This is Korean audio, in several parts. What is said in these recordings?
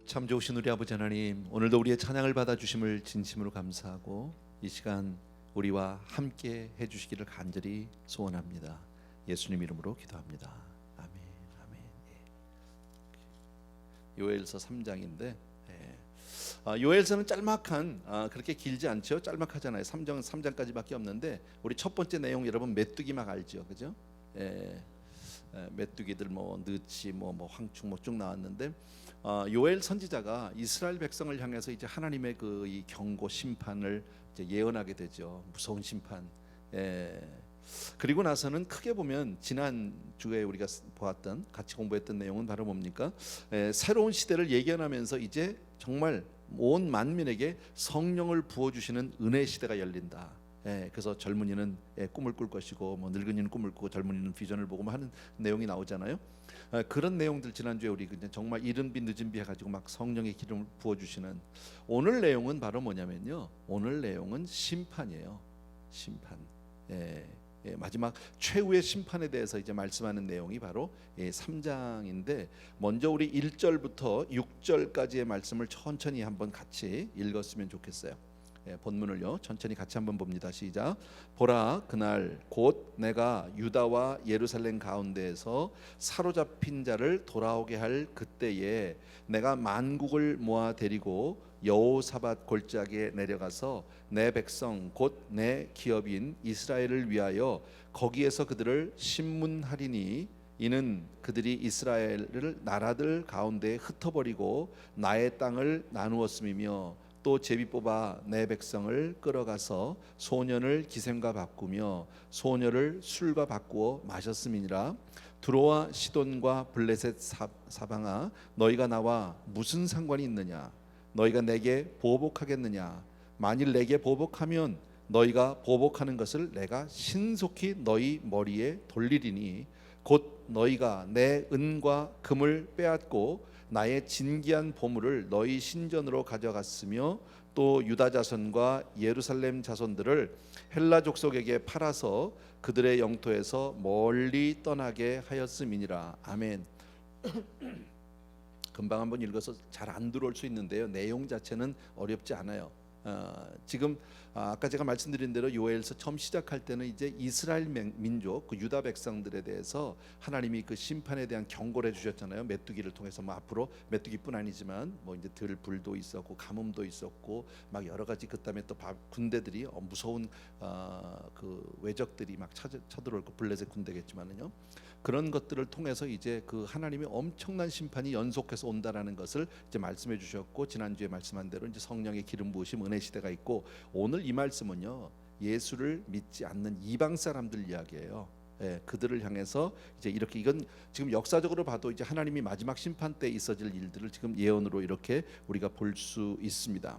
참 좋으신 우리 아버지 하나님, 오늘도 우리의 찬양을 받아주심을 진심으로 감사하고 이 시간 우리와 함께 해주시기를 간절히 소원합니다. 예수님 이름으로 기도합니다. 아멘. 아멘. 요엘서 3장인데 요엘서는 짤막한, 그렇게 길지 않죠. 짤막하잖아요. 3장까지밖에 없는데 우리 첫 번째 내용 여러분 메뚜기 막 알죠, 그죠? 메뚜기들 뭐 느치 뭐 황충 뭐 쭉 나왔는데 요엘 선지자가 이스라엘 백성을 향해서 이제 하나님의 그 이 경고 심판을 이제 예언하게 되죠. 무서운 심판. 그리고 나서는 크게 보면 지난 주에 우리가 보았던 같이 공부했던 내용은 바로 뭡니까? 새로운 시대를 예견하면서 이제 정말 온 만민에게 성령을 부어 주시는 은혜 시대가 열린다. 그래서 젊은이는 꿈을 꿀 것이고 뭐 늙은이는 꿈을 꾸고 젊은이는 비전을 보고 뭐 하는 내용이 나오잖아요. 그런 내용들 지난주에 우리 그냥 정말 이른 비 늦은 비 해가지고 막 성령의 기름을 부어주시는 오늘 내용은 바로 뭐냐면요, 오늘 내용은 심판이에요. 심판. 마지막 최후의 심판에 대해서 이제 말씀하는 내용이 바로 3장인데 먼저 우리 1절부터 6절까지의 말씀을 천천히 한번 같이 읽었으면 좋겠어요. 본문을요 천천히 같이 한번 봅니다. 시작. 보라, 그날 곧 내가 유다와 예루살렘 가운데에서 사로잡힌 자를 돌아오게 할 그때에 내가 만국을 모아 데리고 여호사밧 골짜기에 내려가서 내 백성 곧 내 기업인 이스라엘을 위하여 거기에서 그들을 심문하리니 이는 그들이 이스라엘을 나라들 가운데 흩어버리고 나의 땅을 나누었음이며 또 제비 뽑아 내 백성을 끌어가서 소년을 기sem과 바꾸며 소녀를 술과 바꾸어 마셨음이니라. 두로와 시돈과 블레셋 사방아, 너희가 나와 무슨 상관이 있느냐? 너희가 내게 보복하겠느냐? 만일 내게 보복하면 너희가 보복하는 것을 내가 신속히 너희 머리에 돌리리니 곧 너희가 내 은과 금을 빼앗고 나의 진귀한 보물을 너희 신전으로 가져갔으며 또 유다 자손과 예루살렘 자손들을 헬라 족속에게 팔아서 그들의 영토에서 멀리 떠나게 하였음이니라. 아멘. 금방 한번 읽어서 잘 안 들어올 수 있는데요, 내용 자체는 어렵지 않아요. 지금 아까 제가 말씀드린 대로 요엘서 처음 시작할 때는 이제 이스라엘 민족, 그 유다 백성들에 대해서 하나님이 그 심판에 대한 경고를 해주셨잖아요. 메뚜기를 통해서 뭐 앞으로 메뚜기뿐 아니지만 뭐 이제 들불도 있었고 가뭄도 있었고 막 여러 가지, 그다음에 또 군대들이 무서운 그 외적들이 막 쳐들어올 거, 블레셋 군대겠지만은요. 그런 것들을 통해서 이제 그 하나님의 엄청난 심판이 연속해서 온다라는 것을 이제 말씀해 주셨고, 지난주에 말씀한 대로 이제 성령의 기름 부으심 은혜 시대가 있고, 오늘 이 말씀은요 예수를 믿지 않는 이방 사람들 이야기예요. 그들을 향해서 이제 이렇게, 이건 지금 역사적으로 봐도 이제 하나님이 마지막 심판 때 있어질 일들을 지금 예언으로 이렇게 우리가 볼 수 있습니다.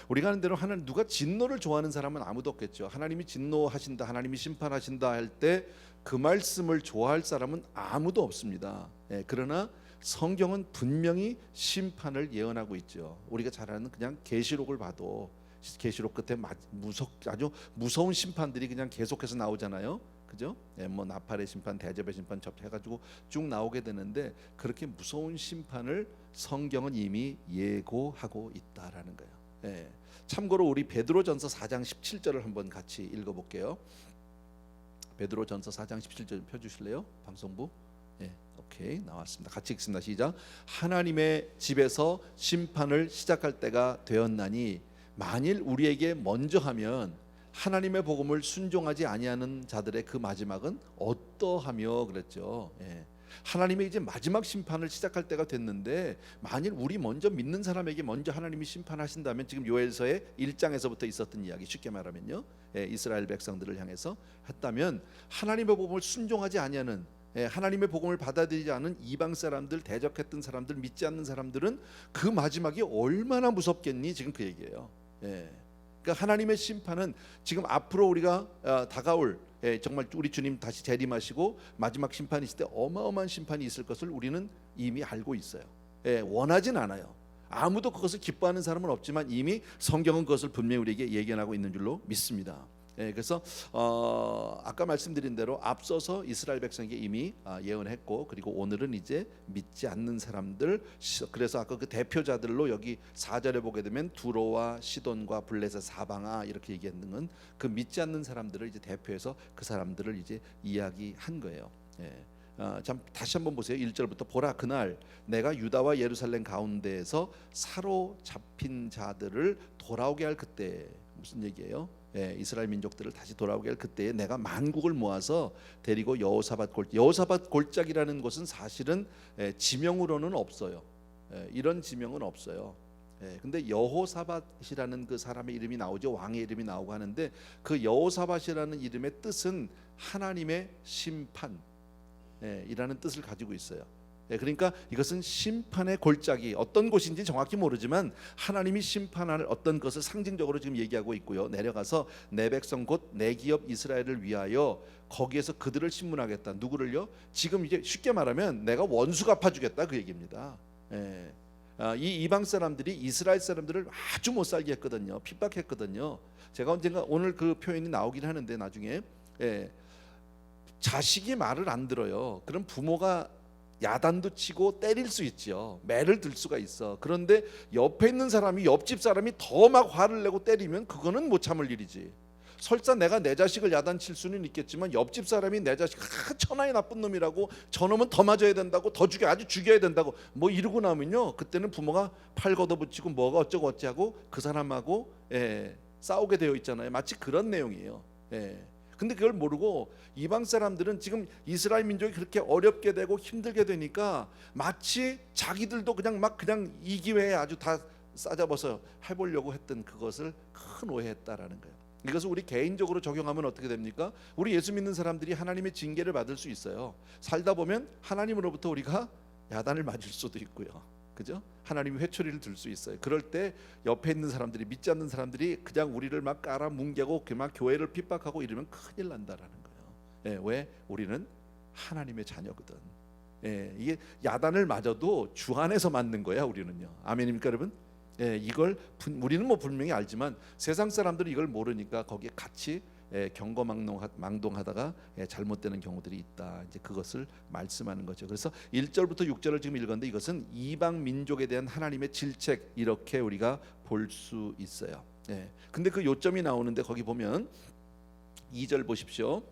우리가 하는 대로 하나님, 누가 진노를 좋아하는 사람은 아무도 없겠죠. 하나님이 진노하신다, 하나님이 심판하신다 할 때 그 말씀을 좋아할 사람은 아무도 없습니다. 그러나 성경은 분명히 심판을 예언하고 있죠. 우리가 잘 아는 그냥 계시록을 봐도 계시록 끝에 아주 무서운 심판들이 그냥 계속해서 나오잖아요. 그죠? 뭐 나팔의 심판, 대접의 심판 해가지고 쭉 나오게 되는데, 그렇게 무서운 심판을 성경은 이미 예고하고 있다라는 거예요. 참고로 우리 베드로전서 4장 17절을 한번 같이 읽어볼게요. 베드로전서 4장 17절 펴주실래요? 방송부. 오케이, 나왔습니다. 같이 읽습니다. 시작. 하나님의 집에서 심판을 시작할 때가 되었나니 만일 우리에게 먼저 하면 하나님의 복음을 순종하지 아니하는 자들의 그 마지막은 어떠하며 그랬죠. 하나님의 이제 마지막 심판을 시작할 때가 됐는데, 만일 우리 먼저 믿는 사람에게 먼저 하나님이 심판하신다면, 지금 요엘서의 1장에서부터 있었던 이야기, 쉽게 말하면요, 이스라엘 백성들을 향해서 했다면, 하나님의 복음을 순종하지 아니하는, 하나님의 복음을 받아들이지 않은 이방 사람들, 대적했던 사람들, 믿지 않는 사람들은 그 마지막이 얼마나 무섭겠니, 지금 그 얘기예요. 그러니까 하나님의 심판은 지금 앞으로 우리가 다가올, 정말 우리 주님 다시 재림하시고 마지막 심판이 있을 때 어마어마한 심판이 있을 것을 우리는 이미 알고 있어요. 원하진 않아요. 아무도 그것을 기뻐하는 사람은 없지만 이미 성경은 그것을 분명히 우리에게 예견하고 있는 줄로 믿습니다. 그래서 아까 말씀드린 대로 앞서서 이스라엘 백성에게 이미 예언했고, 그리고 오늘은 이제 믿지 않는 사람들, 그래서 아까 그 대표자들로 여기 4절에 보게 되면 두로와 시돈과 블레셋 사방아 이렇게 얘기했는 건 그 믿지 않는 사람들을 이제 대표해서 그 사람들을 이제 이야기한 거예요. 참 다시 한번 보세요. 1절부터 보라, 그날 내가 유다와 예루살렘 가운데에서 사로잡힌 자들을 돌아오게 할 그때. 무슨 얘기예요? 이스라엘 민족들을 다시 돌아오게 할 그때에 내가 만국을 모아서 데리고 여호사밧 골짜기라는 곳은 사실은 지명으로는 없어요. 이런 지명은 없어요. 근데 여호사밧이라는 그 사람의 이름이 나오죠. 왕의 이름이 나오고 하는데, 그 여호사밧이라는 이름의 뜻은 하나님의 심판 이라는 뜻을 가지고 있어요. 그러니까 이것은 심판의 골짜기, 어떤 곳인지 정확히 모르지만 하나님이 심판할 어떤 것을 상징적으로 지금 얘기하고 있고요. 내려가서 내 백성 곧 내 기업 이스라엘을 위하여 거기에서 그들을 심문하겠다. 누구를요? 지금 이제 쉽게 말하면 내가 원수 갚아주겠다 그 얘기입니다. 이 이방 사람들이 이스라엘 사람들을 아주 못 살게 했거든요. 핍박했거든요. 제가 언젠가 오늘 그 표현이 나오긴 하는데 나중에 자식이 말을 안 들어요. 그럼 부모가 야단도 치고 때릴 수 있죠. 매를 들 수가 있어. 그런데 옆에 있는 사람이, 옆집 사람이 더 막 화를 내고 때리면 그거는 못 참을 일이지. 설사 내가 내 자식을 야단칠 수는 있겠지만 옆집 사람이 내 자식 천하의 나쁜 놈이라고, 저놈은 더 맞아야 된다고, 더 아주 죽여야 된다고 뭐 이러고 나면요, 그때는 부모가 팔 걷어붙이고 뭐가 어쩌고 어찌하고 그 사람하고 싸우게 되어 있잖아요. 마치 그런 내용이에요. 근데 그걸 모르고 이방 사람들은 지금 이스라엘 민족이 그렇게 어렵게 되고 힘들게 되니까 마치 자기들도 그냥 이 기회에 아주 다 싸잡아서 해보려고 했던 그것을 큰 오해했다라는 거예요. 이것을 우리 개인적으로 적용하면 어떻게 됩니까? 우리 예수 믿는 사람들이 하나님의 징계를 받을 수 있어요. 살다 보면 하나님으로부터 우리가 야단을 맞을 수도 있고요. 그죠? 하나님이 회초리를 들 수 있어요. 그럴 때 옆에 있는 사람들이, 믿지 않는 사람들이 그냥 우리를 막 깔아 뭉개고 막 교회를 핍박하고 이러면 큰일 난다라는 거예요. 왜? 우리는 하나님의 자녀거든. 이게 야단을 맞아도 주 안에서 맞는 거야 우리는요. 아멘입니까 여러분? 이걸 우리는 뭐 분명히 알지만 세상 사람들은 이걸 모르니까 거기에 같이 경거망동하다가 잘못되는 경우들이 있다. 이제 그것을 말씀하는 거죠. 그래서 1절부터 6절을 지금 읽었는데 이것은 이방 민족에 대한 하나님의 질책, 이렇게 우리가 볼 수 있어요. 근데 그 요점이 나오는데 거기 보면 2절 보십시오.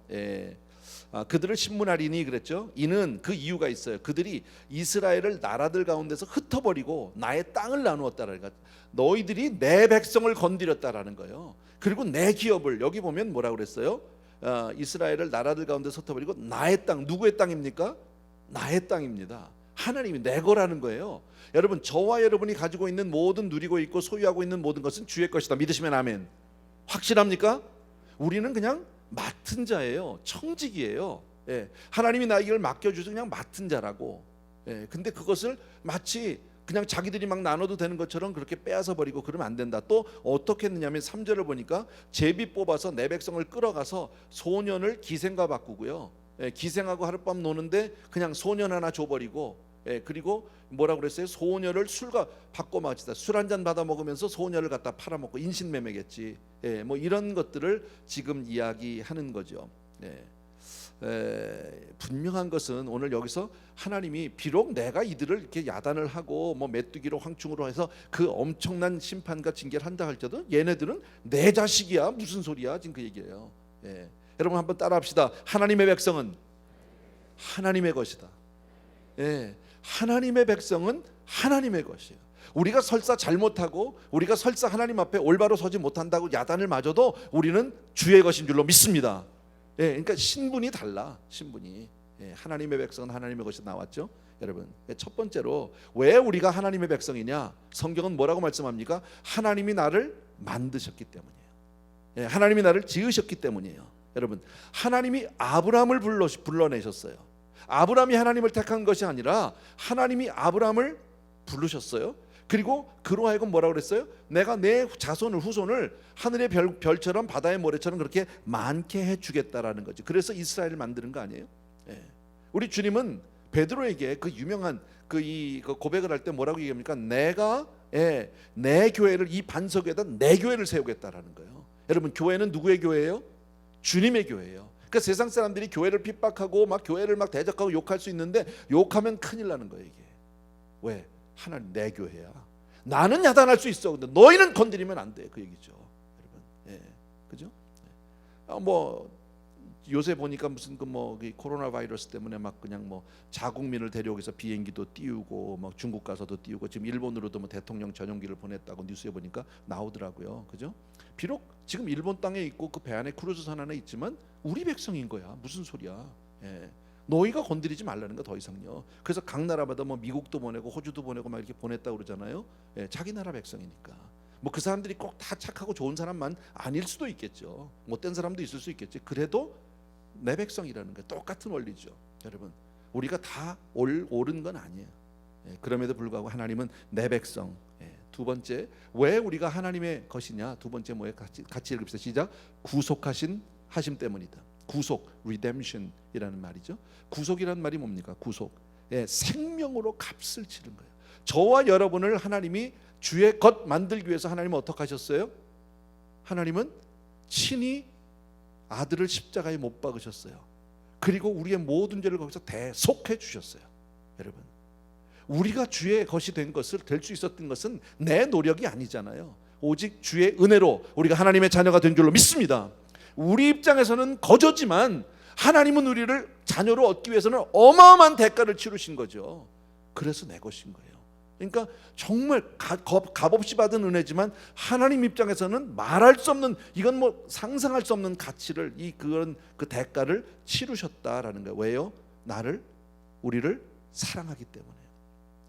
그들을 신문하리니 그랬죠. 이는 그 이유가 있어요. 그들이 이스라엘을 나라들 가운데서 흩어버리고 나의 땅을 나누었다라는 것. 너희들이 내 백성을 건드렸다라는 거예요. 그리고 내 기업을, 여기 보면 뭐라 그랬어요? 이스라엘을 나라들 가운데서 흩어버리고 나의 땅. 누구의 땅입니까? 나의 땅입니다. 하나님이 내 거라는 거예요. 여러분, 저와 여러분이 가지고 있는 모든, 누리고 있고 소유하고 있는 모든 것은 주의 것이다. 믿으시면 아멘. 확실합니까? 우리는 그냥 맡은 자예요. 청직이에요. 하나님이 나에게 이걸 맡겨주셔서 그냥 맡은 자라고. 근데 그것을 마치 그냥 자기들이 막 나눠도 되는 것처럼 그렇게 빼앗아 버리고 그러면 안 된다. 또 어떻게 했느냐면 3절을 보니까 제비 뽑아서 내 백성을 끌어가서 소년을 기생과 바꾸고요. 기생하고 하룻밤 노는데 그냥 소년 하나 줘버리고, 그리고 뭐라고 그랬어요? 소녀를 술과 바꿔 마시다. 술 한 잔 받아 먹으면서 소녀를 갖다 팔아먹고 인신매매겠지. 뭐 이런 것들을 지금 이야기하는 거죠. 분명한 것은 오늘 여기서 하나님이 비록 내가 이들을 이렇게 야단을 하고 뭐 메뚜기로 황충으로 해서 그 엄청난 심판과 징계를 한다 할지라도 얘네들은 내 자식이야. 무슨 소리야? 지금 그 얘기예요. 여러분 한번 따라합시다. 하나님의 백성은 하나님의 것이다. 하나님의 백성은 하나님의 것이에요. 우리가 설사 잘못하고 우리가 설사 하나님 앞에 올바로 서지 못한다고 야단을 맞아도 우리는 주의 것인 줄로 믿습니다. 그러니까 신분이 달라. 신분이. 하나님의 백성은 하나님의 것이 나왔죠. 여러분, 첫 번째로 왜 우리가 하나님의 백성이냐? 성경은 뭐라고 말씀합니까? 하나님이 나를 만드셨기 때문이에요. 하나님이 나를 지으셨기 때문이에요. 여러분, 하나님이 아브라함을 불러내셨어요. 아브라함이 하나님을 택한 것이 아니라 하나님이 아브라함을 부르셨어요. 그리고 그로 하여금 뭐라고 그랬어요? 내가 내 자손을, 후손을 하늘의 별처럼 바다의 모래처럼 그렇게 많게 해주겠다라는 거죠. 그래서 이스라엘을 만드는 거 아니에요? 우리 주님은 베드로에게 그 유명한 그 고백을 할 때 뭐라고 얘기합니까? 내가 내 교회를 이 반석 위에다 내 교회를 세우겠다라는 거예요. 여러분, 교회는 누구의 교회예요? 주님의 교회예요. 그러니까 세상 사람들이 교회를 핍박하고 막 교회를 막 대적하고 욕할 수 있는데 욕하면 큰일 나는 거예요. 이게 왜? 하나님 내 교회야. 나는 야단할 수 있어. 근데 너희는 건드리면 안 돼. 그 얘기죠, 여러분. 예, 그죠? 뭐 요새 보니까 무슨 그 코로나 바이러스 때문에 막 그냥 뭐 자국민을 데려오기 위해서 비행기도 띄우고 막 중국 가서도 띄우고 지금 일본으로도 뭐 대통령 전용기를 보냈다고 뉴스에 보니까 나오더라고요. 그죠? 비록 지금 일본 땅에 있고 그 배 안에 크루즈선 안에 있지만 우리 백성인 거야. 무슨 소리야? 예. 너희가 건드리지 말라는 거 더 이상요. 그래서 각 나라마다 뭐 미국도 보내고 호주도 보내고 막 이렇게 보냈다고 그러잖아요. 예, 자기 나라 백성이니까. 뭐 그 사람들이 꼭 다 착하고 좋은 사람만 아닐 수도 있겠죠. 못된 사람도 있을 수 있겠지. 그래도 내 백성이라는 게 똑같은 원리죠, 여러분. 우리가 다 옳은 건 아니에요. 예, 그럼에도 불구하고 하나님은 내 백성. 예, 두 번째, 왜 우리가 하나님의 것이냐? 두 번째 뭐예요? 같이 읽읍시다. 시작. 구속하신 하심 때문이다. 구속, redemption이라는 말이죠. 구속이라는 말이 뭡니까? 구속. 예, 생명으로 값을 치른 거예요. 저와 여러분을 하나님이 주의 것 만들기 위해서 하나님은 어떻게 하셨어요? 하나님은 친히 아들을 십자가에 못 박으셨어요. 그리고 우리의 모든 죄를 거기서 대속해 주셨어요. 여러분, 우리가 주의 것이 된 것을 될 수 있었던 것은 내 노력이 아니잖아요. 오직 주의 은혜로 우리가 하나님의 자녀가 된 줄로 믿습니다. 우리 입장에서는 거저지만 하나님은 우리를 자녀로 얻기 위해서는 어마어마한 대가를 치르신 거죠. 그래서 내 것인 거예요. 그러니까 정말 값없이 받은 은혜지만 하나님 입장에서는 말할 수 없는, 이건 뭐 상상할 수 없는 가치를, 그런 그 대가를 치르셨다라는 거예요. 왜요? 우리를 사랑하기 때문에.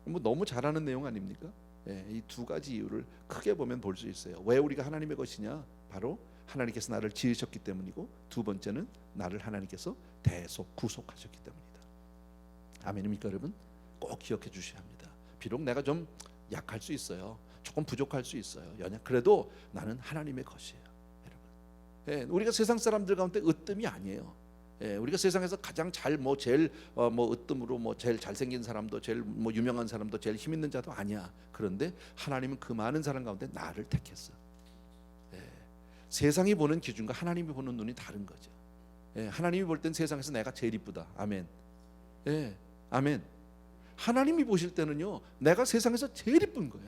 뭐 너무 잘하는 내용 아닙니까? 예, 이 두 가지 이유를 크게 보면 볼 수 있어요. 왜 우리가 하나님의 것이냐? 바로 하나님께서 나를 지으셨기 때문이고, 두 번째는 나를 하나님께서 구속하셨기 때문이다. 아멘입니까, 여러분? 꼭 기억해 주셔야 합니다. 비록 내가 좀 약할 수 있어요. 조금 부족할 수 있어요. 그래도 나는 하나님의 것이에요, 여러분. 예, 우리가 세상 사람들 가운데 으뜸이 아니에요. 예, 우리가 세상에서 가장 제일 으뜸으로 제일 잘생긴 사람도, 제일 유명한 사람도, 제일 힘 있는 자도 아니야. 그런데 하나님은 그 많은 사람 가운데 나를 택했어. 예, 세상이 보는 기준과 하나님이 보는 눈이 다른 거죠. 예, 하나님이 볼 땐 세상에서 내가 제일 이쁘다. 아멘. 예, 아멘. 하나님이 보실 때는요, 내가 세상에서 제일 이쁜 거야.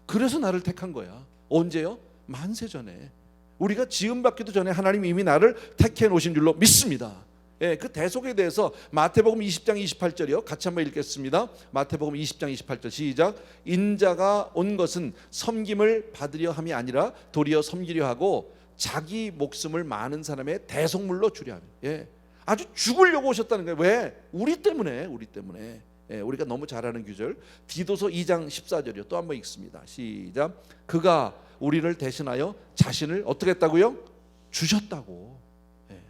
그래서 나를 택한 거야. 언제요? 만세 전에. 우리가 지음 받기도 전에 하나님이 이미 나를 택해 놓으신 줄로 믿습니다. 예, 그 대속에 대해서 마태복음 20장 28절이요. 같이 한번 읽겠습니다. 마태복음 20장 28절 시작. 인자가 온 것은 섬김을 받으려 함이 아니라 도리어 섬기려 하고 자기 목숨을 많은 사람의 대속물로 주려 함. 예, 아주 죽으려고 오셨다는 거예요. 왜? 우리 때문에. 예, 우리가 너무 잘 아는 구절 디도서 2장 14절이요. 또 한번 읽습니다. 시작. 그가 우리를 대신하여 자신을 어떻게 했다고요? 주셨다고. 예,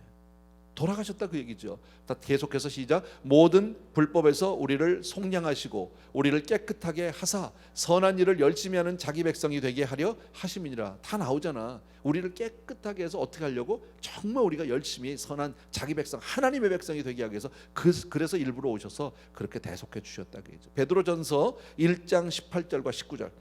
돌아가셨다 그 얘기죠. 다 계속해서 시작. 모든 불법에서 우리를 속량하시고 우리를 깨끗하게 하사 선한 일을 열심히 하는 자기 백성이 되게 하려 하심이니라. 다 나오잖아. 우리를 깨끗하게 해서 어떻게 하려고? 정말 우리가 열심히 선한 자기 백성, 하나님의 백성이 되게 하기 위해서 그래서 일부러 오셔서 그렇게 대속해 주셨다 그 얘기죠. 베드로전서 1장 18절과 19절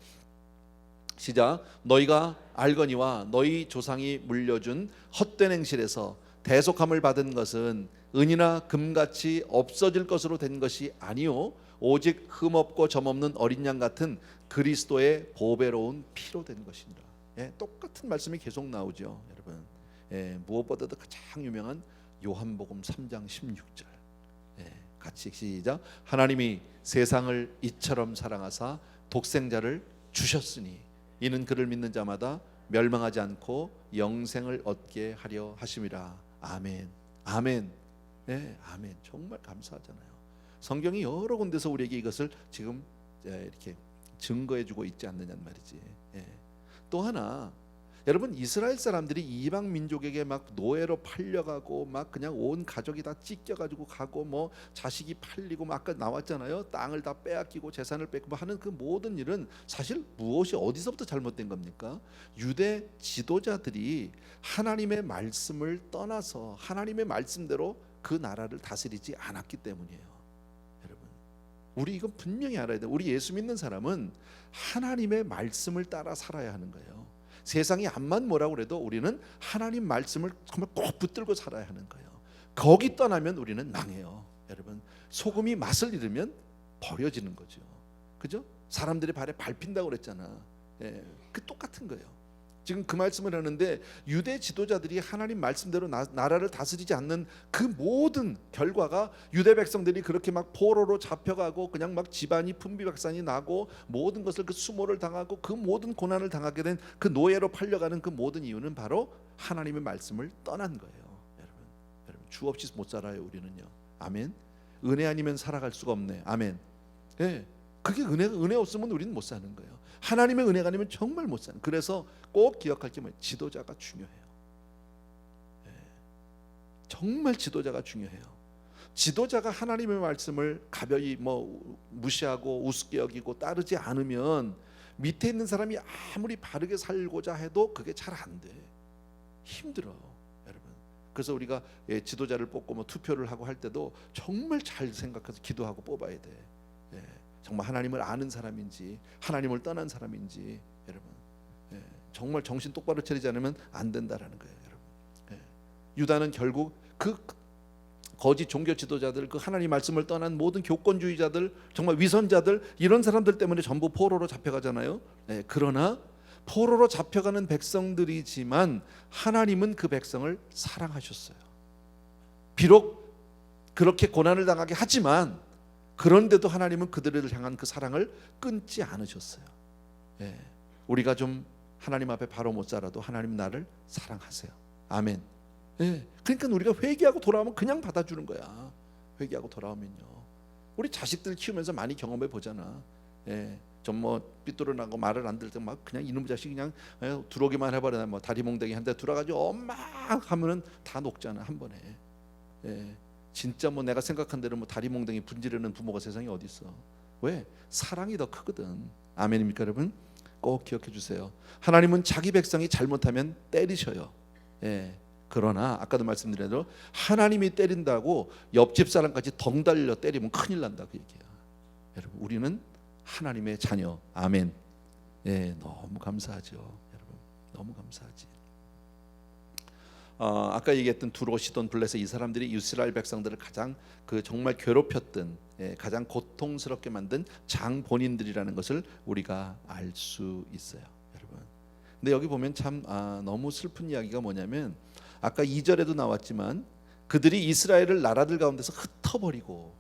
시작. 너희가 알거니와 너희 조상이 물려준 헛된 행실에서 대속함을 받은 것은 은이나 금같이 없어질 것으로 된 것이 아니요 오직 흠없고 점없는 어린 양 같은 그리스도의 보배로운 피로 된 것이니라. 예, 똑같은 말씀이 계속 나오죠, 여러분. 예, 무엇보다도 가장 유명한 요한복음 3장 16절. 예, 같이 시작. 하나님이 세상을 이처럼 사랑하사 독생자를 주셨으니 이는 그를 믿는 자마다 멸망하지 않고 영생을 얻게 하려 하심이라. 아멘. 아멘. 네, 아멘. 정말 감사하잖아요. 성경이 여러 군데서 우리에게 이것을 지금 이렇게 증거해주고 있지 않느냐는 말이지. 예. 또 하나, 여러분, 이스라엘 사람들이 이방 민족에게 막 노예로 팔려가고 막 그냥 온 가족이 다 찢겨가지고 가고 뭐 자식이 팔리고 막 아까 나왔잖아요. 땅을 다 빼앗기고 재산을 뺏고 하는 그 모든 일은 사실 무엇이 어디서부터 잘못된 겁니까? 유대 지도자들이 하나님의 말씀을 떠나서 하나님의 말씀대로 그 나라를 다스리지 않았기 때문이에요. 여러분, 우리 이건 분명히 알아야 돼요. 우리 예수 믿는 사람은 하나님의 말씀을 따라 살아야 하는 거예요. 세상이 암만 뭐라고 그래도 우리는 하나님 말씀을 정말 꼭 붙들고 살아야 하는 거예요. 거기 떠나면 우리는 망해요. 여러분, 소금이 맛을 잃으면 버려지는 거죠. 그죠? 사람들의 발에 밟힌다고 그랬잖아. 예, 그 똑같은 거예요. 지금 그 말씀을 하는데 유대 지도자들이 하나님 말씀대로 나라를 다스리지 않는 그 모든 결과가 유대 백성들이 그렇게 막 포로로 잡혀가고 그냥 막 집안이 분비박산이 나고 모든 것을 그 수모를 당하고 그 모든 고난을 당하게 된 그 노예로 팔려가는 그 모든 이유는 바로 하나님의 말씀을 떠난 거예요. 여러분 주 없이 못 살아요 우리는요. 아멘. 은혜 아니면 살아갈 수가 없네. 아멘. 예, 그게 은혜 없으면 우리는 못 사는 거예요. 하나님의 은혜가 아니면 정말 못 사는. 그래서 꼭 기억할 게 뭐예요? 지도자가 중요해요. 예, 정말 지도자가 중요해요. 지도자가 하나님의 말씀을 가벼이 무시하고 우습게 여기고 따르지 않으면 밑에 있는 사람이 아무리 바르게 살고자 해도 그게 잘 안 돼. 힘들어요, 여러분. 그래서 우리가 지도자를 뽑고 투표를 하고 할 때도 정말 잘 생각해서 기도하고 뽑아야 돼. 예, 정말 하나님을 아는 사람인지 하나님을 떠난 사람인지 여러분, 예, 정말 정신 똑바로 차리지 않으면 안 된다라는 거예요, 여러분. 예, 유다는 결국 그 거짓 종교 지도자들, 그 하나님 말씀을 떠난 모든 교권주의자들, 정말 위선자들, 이런 사람들 때문에 전부 포로로 잡혀가잖아요. 예, 그러나 포로로 잡혀가는 백성들이지만 하나님은 그 백성을 사랑하셨어요. 비록 그렇게 고난을 당하게 하지만 그런데도 하나님은 그들을 향한 그 사랑을 끊지 않으셨어요. 예, 우리가 좀 하나님 앞에 바로 못 살아도 하나님 나를 사랑하세요. 아멘. 예, 그러니까 우리가 회개하고 돌아오면 그냥 받아주는 거야. 회개하고 돌아오면요. 우리 자식들 키우면서 많이 경험해 보잖아. 예, 좀 삐뚤어나고 말을 안 들을 때 막 그냥 이놈 자식 그냥 들어오기만 해버려. 다리 몽댕이 한 대 들어가지고 엄마 하면은 다 녹잖아 한 번에. 예, 진짜 내가 생각한 대로 다리 몽댕이 분지르는 부모가 세상에 어디 있어? 왜? 사랑이 더 크거든. 아멘입니까, 여러분? 꼭 기억해 주세요. 하나님은 자기 백성이 잘못하면 때리셔요. 예. 그러나 아까도 말씀드린 대로 하나님이 때린다고 옆집 사람까지 덩달려 때리면 큰일 난다 그 얘기야. 여러분, 우리는 하나님의 자녀. 아멘. 예, 너무 감사하죠, 여러분. 너무 감사하지. 아까 얘기했던 두로, 시돈, 블레셋, 이 사람들이 이스라엘 백성들을 가장 정말 괴롭혔던, 가장 고통스럽게 만든 장본인들이라는 것을 우리가 알 수 있어요, 여러분. 근데 여기 보면 참 너무 슬픈 이야기가 뭐냐면 아까 2절에도 나왔지만 그들이 이스라엘을 나라들 가운데서 흩어버리고,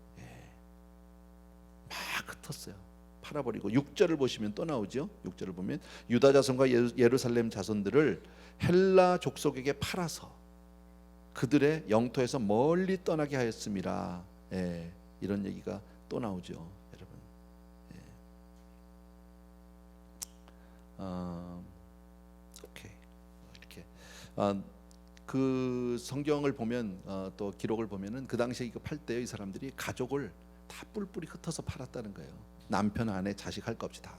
막 흩었어요. 팔아버리고. 6절을 보시면 또 나오죠. 6절을 보면 유다 자손과 예루살렘 자손들을 헬라 족속에게 팔아서 그들의 영토에서 멀리 떠나게 하였습니다. 예, 이런 얘기가 또 나오죠, 여러분. 예. 오케이. 이렇게 그 성경을 보면 또 기록을 보면은 그 당시에 이거 팔 때 이 사람들이 가족을 다 뿔뿔이 흩어서 팔았다는 거예요. 남편, 아내, 자식 할 것 없이 다.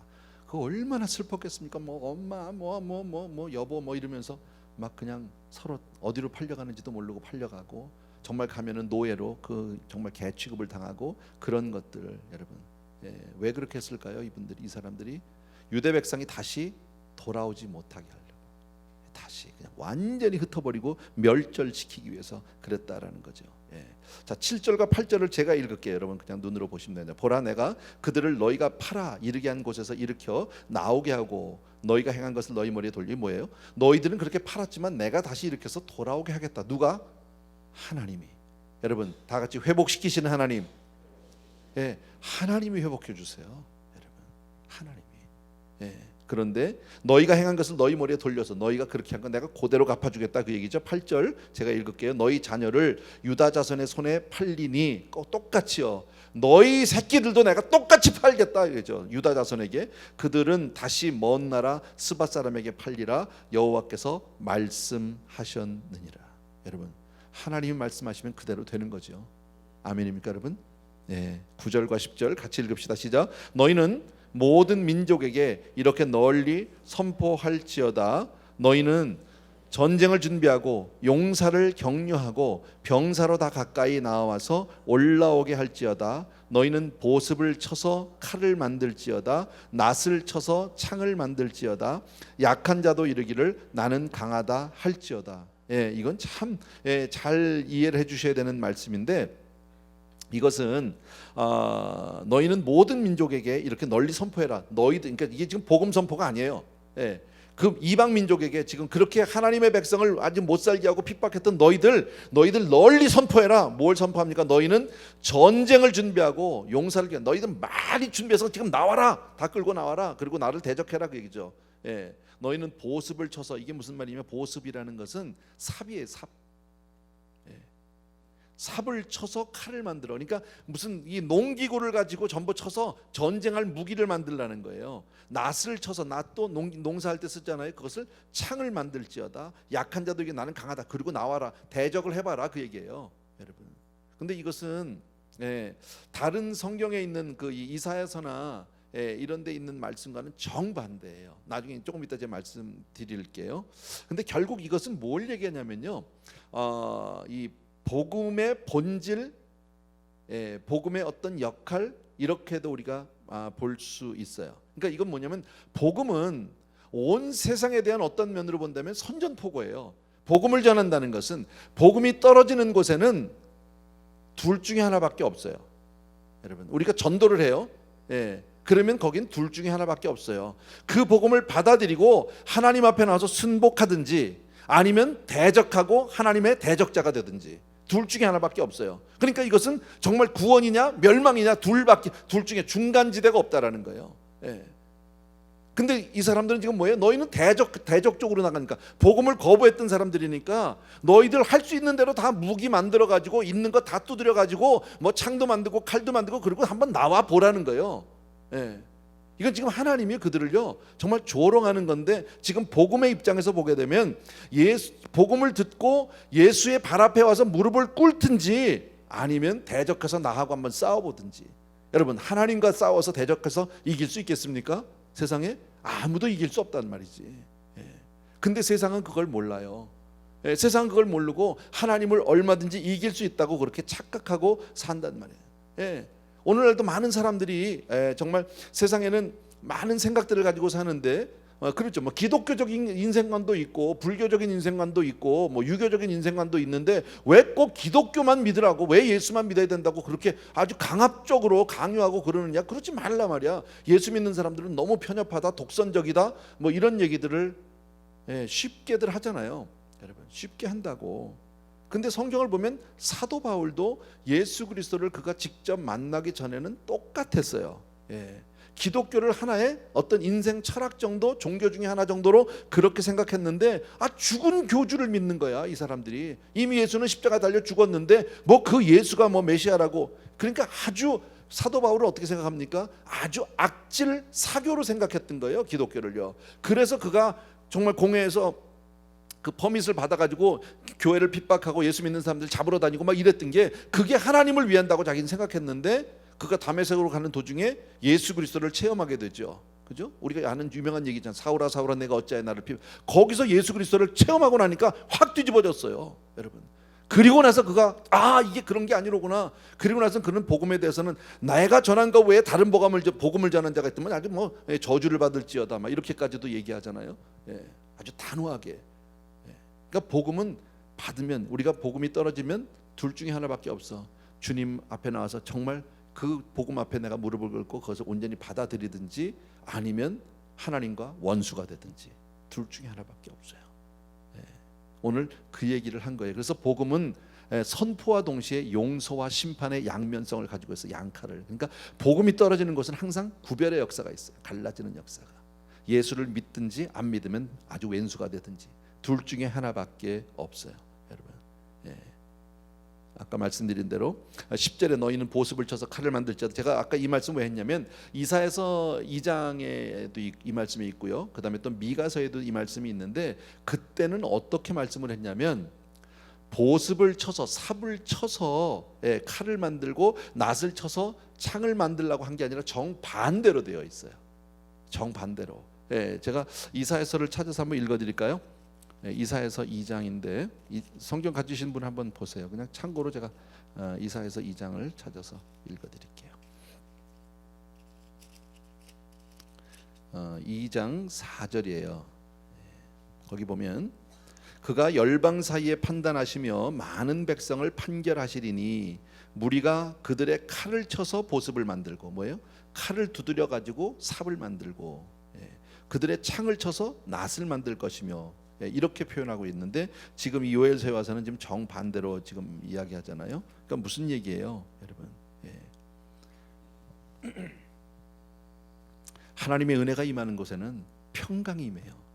그거 얼마나 슬펐겠습니까? 엄마, 여보, 이러면서 막 그냥 서로 어디로 팔려가는지도 모르고 팔려가고, 정말 가면은 노예로 정말 개 취급을 당하고 그런 것들, 여러분. 예, 왜 그렇게 했을까요? 이 사람들이 유대 백성이 다시 돌아오지 못하게 하려고, 다시 그냥 완전히 흩어버리고 멸절시키기 위해서 그랬다라는 거죠. 예. 자, 7절과 8절을 제가 읽을게요. 여러분 그냥 눈으로 보시면 됩니다. 보라, 내가 그들을 너희가 팔아 이르게 한 곳에서 일으켜 나오게 하고 너희가 행한 것을 너희 머리에 돌리. 뭐예요? 너희들은 그렇게 팔았지만 내가 다시 일으켜서 돌아오게 하겠다. 누가? 하나님이. 여러분 다 같이 회복시키시는 하나님. 예, 하나님이 회복해 주세요, 여러분. 하나님이. 예. 그런데 너희가 행한 것을 너희 머리에 돌려서 너희가 그렇게 한 건 내가 그대로 갚아주겠다, 그 얘기죠. 8절 제가 읽을게요. 너희 자녀를 유다 자손의 손에 팔리니, 똑같이요, 너희 새끼들도 내가 똑같이 팔겠다 이거죠. 유다 자손에게. 그들은 다시 먼 나라 스바 사람에게 팔리라 여호와께서 말씀하셨느니라. 여러분, 하나님이 말씀하시면 그대로 되는 거죠. 아멘입니까, 여러분? 네, 9절과 10절 같이 읽읍시다. 시작. 너희는 모든 민족에게 이렇게 널리 선포할지어다. 너희는 전쟁을 준비하고 용사를 격려하고 병사로 다 가까이 나와서 올라오게 할지어다. 너희는 보습을 쳐서 칼을 만들지어다. 낫을 쳐서 창을 만들지어다. 약한 자도 이르기를 나는 강하다 할지어다. 이건 참 잘 이해를 해주셔야 되는 말씀인데, 이것은 너희는 모든 민족에게 이렇게 널리 선포해라. 너희들, 그러니까 이게 지금 복음 선포가 아니에요. 그 이방 민족에게 지금 그렇게 하나님의 백성을 아직 못 살게 하고 핍박했던 너희들 널리 선포해라. 뭘 선포합니까? 너희는 전쟁을 준비하고 용사를 기한, 너희들 많이 준비해서 지금 나와라. 다 끌고 나와라. 그리고 나를 대적해라, 그 얘기죠. 너희는 보습을 쳐서, 이게 무슨 말이냐면 보습이라는 것은 삽이에요. 삽. 삽을 쳐서 칼을 만들어. 그러니까 무슨 이 농기구를 가지고 전부 쳐서 전쟁할 무기를 만들라는 거예요. 낫을 쳐서, 낫도 농사할 때 쓰잖아요. 그것을 창을 만들지어다. 약한 자도 나는 강하다. 그리고 나와라. 대적을 해봐라, 그 얘기예요, 여러분. 근데 이것은 다른 성경에 있는 그 이사야서나 이런 데 있는 말씀과는 정반대예요. 나중에 조금 이따 제가 말씀드릴게요. 근데 결국 이것은 뭘 얘기하냐면요, 이 복음의 본질, 복음의 어떤 역할, 이렇게도 우리가 볼 수 있어요. 그러니까 이건 뭐냐면, 복음은 온 세상에 대한 어떤 면으로 본다면 선전포고예요. 복음을 전한다는 것은, 복음이 떨어지는 곳에는 둘 중에 하나밖에 없어요. 여러분, 우리가 전도를 해요. 그러면 거긴 둘 중에 하나밖에 없어요. 그 복음을 받아들이고 하나님 앞에 나와서 순복하든지, 아니면 대적하고 하나님의 대적자가 되든지, 둘 중에 하나밖에 없어요. 그러니까 이것은 정말 구원이냐 멸망이냐 둘 중에 중간지대가 없다라는 거예요. 근데 이 사람들은 지금 뭐예요? 너희는 대적 쪽으로 나가니까, 복음을 거부했던 사람들이니까 너희들 할 수 있는 대로 다 무기 만들어 가지고 있는 거 다 두드려 가지고 뭐 창도 만들고 칼도 만들고, 그리고 한번 나와 보라는 거예요. 이건 지금 하나님이 그들을요 정말 조롱하는 건데, 지금 복음의 입장에서 보게 되면 복음을 듣고 예수의 발 앞에 와서 무릎을 꿇든지, 아니면 대적해서 나하고 한번 싸워보든지. 여러분, 하나님과 싸워서 대적해서 이길 수 있겠습니까? 세상에 아무도 이길 수 없단 말이지. 근데 세상은 그걸 몰라요. 세상은 그걸 모르고 하나님을 얼마든지 이길 수 있다고 그렇게 착각하고 산단 말이에요. 오늘날도 많은 사람들이 정말 세상에는 많은 생각들을 가지고 사는데, 그렇죠. 뭐 기독교적인 인생관도 있고 불교적인 인생관도 있고 뭐 유교적인 인생관도 있는데, 왜 꼭 기독교만 믿으라고, 왜 예수만 믿어야 된다고 그렇게 아주 강압적으로 강요하고 그러느냐? 그러지 말라 말이야. 예수 믿는 사람들은 너무 편협하다, 독선적이다, 뭐 이런 얘기들을 쉽게들 하잖아요. 여러분, 쉽게 한다고. 근데 성경을 보면 사도 바울도 예수 그리스도를 그가 직접 만나기 전에는 똑같았어요. 기독교를 하나의 어떤 인생 철학 정도, 종교 중에 하나 정도로 그렇게 생각했는데, 죽은 교주를 믿는 거야, 이 사람들이. 이미 예수는 십자가 달려 죽었는데 뭐 그 예수가 뭐 메시아라고. 그러니까 아주, 사도 바울은 어떻게 생각합니까? 아주 악질 사교로 생각했던 거예요, 기독교를요. 그래서 그가 정말 공회에서 그 퍼밋을 받아가지고 교회를 핍박하고 예수 믿는 사람들 잡으러 다니고 막 이랬던 게, 그게 하나님을 위한다고 자기는 생각했는데, 그가 다메섹으로 가는 도중에 예수 그리스도를 체험하게 되죠. 그죠? 우리가 아는 유명한 얘기잖아. 사울아 사울아 내가 어찌하여 나를 거기서 예수 그리스도를 체험하고 나니까 확 뒤집어졌어요, 여러분. 그리고 나서 그가 이게 그런 게 아니로구나. 그리고 나서 그는 복음에 대해서는, 내가 전한 것 외에 다른 복음을 전한 자가 있다면 아주 뭐 저주를 받을지어다 막 이렇게까지도 얘기하잖아요. 아주 단호하게. 그러니까 복음은 받으면, 우리가 복음이 떨어지면 둘 중에 하나밖에 없어. 주님 앞에 나와서 정말 그 복음 앞에 내가 무릎을 꿇고 거기서 온전히 받아들이든지, 아니면 하나님과 원수가 되든지, 둘 중에 하나밖에 없어요. 오늘 그 얘기를 한 거예요. 그래서 복음은 선포와 동시에 용서와 심판의 양면성을 가지고 있어요. 양칼을. 그러니까 복음이 떨어지는 것은 항상 구별의 역사가 있어요. 갈라지는 역사가. 예수를 믿든지 안 믿으면 아주 왼수가 되든지, 둘 중에 하나밖에 없어요, 여러분. 아까 말씀드린 대로 10절에 너희는 보습을 쳐서 칼을 만들지어다. 제가 아까 이 말씀을 왜 했냐면, 이사야서 2장에도 이 말씀이 있고요, 그 다음에 또 미가서에도 이 말씀이 있는데, 그때는 어떻게 말씀을 했냐면, 보습을 쳐서, 삽을 쳐서 칼을 만들고 낫을 쳐서 창을 만들라고 한 게 아니라 정반대로 되어 있어요. 정반대로. 제가 이사야서를 찾아서 한번 읽어드릴까요? 이사야서 2장인데 성경 가지신 분 한번 보세요. 그냥 참고로 제가 이사야서 2장을 찾아서 읽어드릴게요. 2장 4절이에요. 거기 보면 그가 열방 사이에 판단하시며 많은 백성을 판결하시리니 무리가 그들의 칼을 쳐서 보습을 만들고 뭐예요? 칼을 두드려 가지고 삽을 만들고 그들의 창을 쳐서 낫을 만들 것이며 이렇게 표현하고 있는데 지금 이 요엘서에 와서는 지금 정반대로 지금 이야기하잖아요. 그러니까 무슨 얘기예요, 여러분? 하나님의 은혜가 임하는 곳에는 평강이 임해요.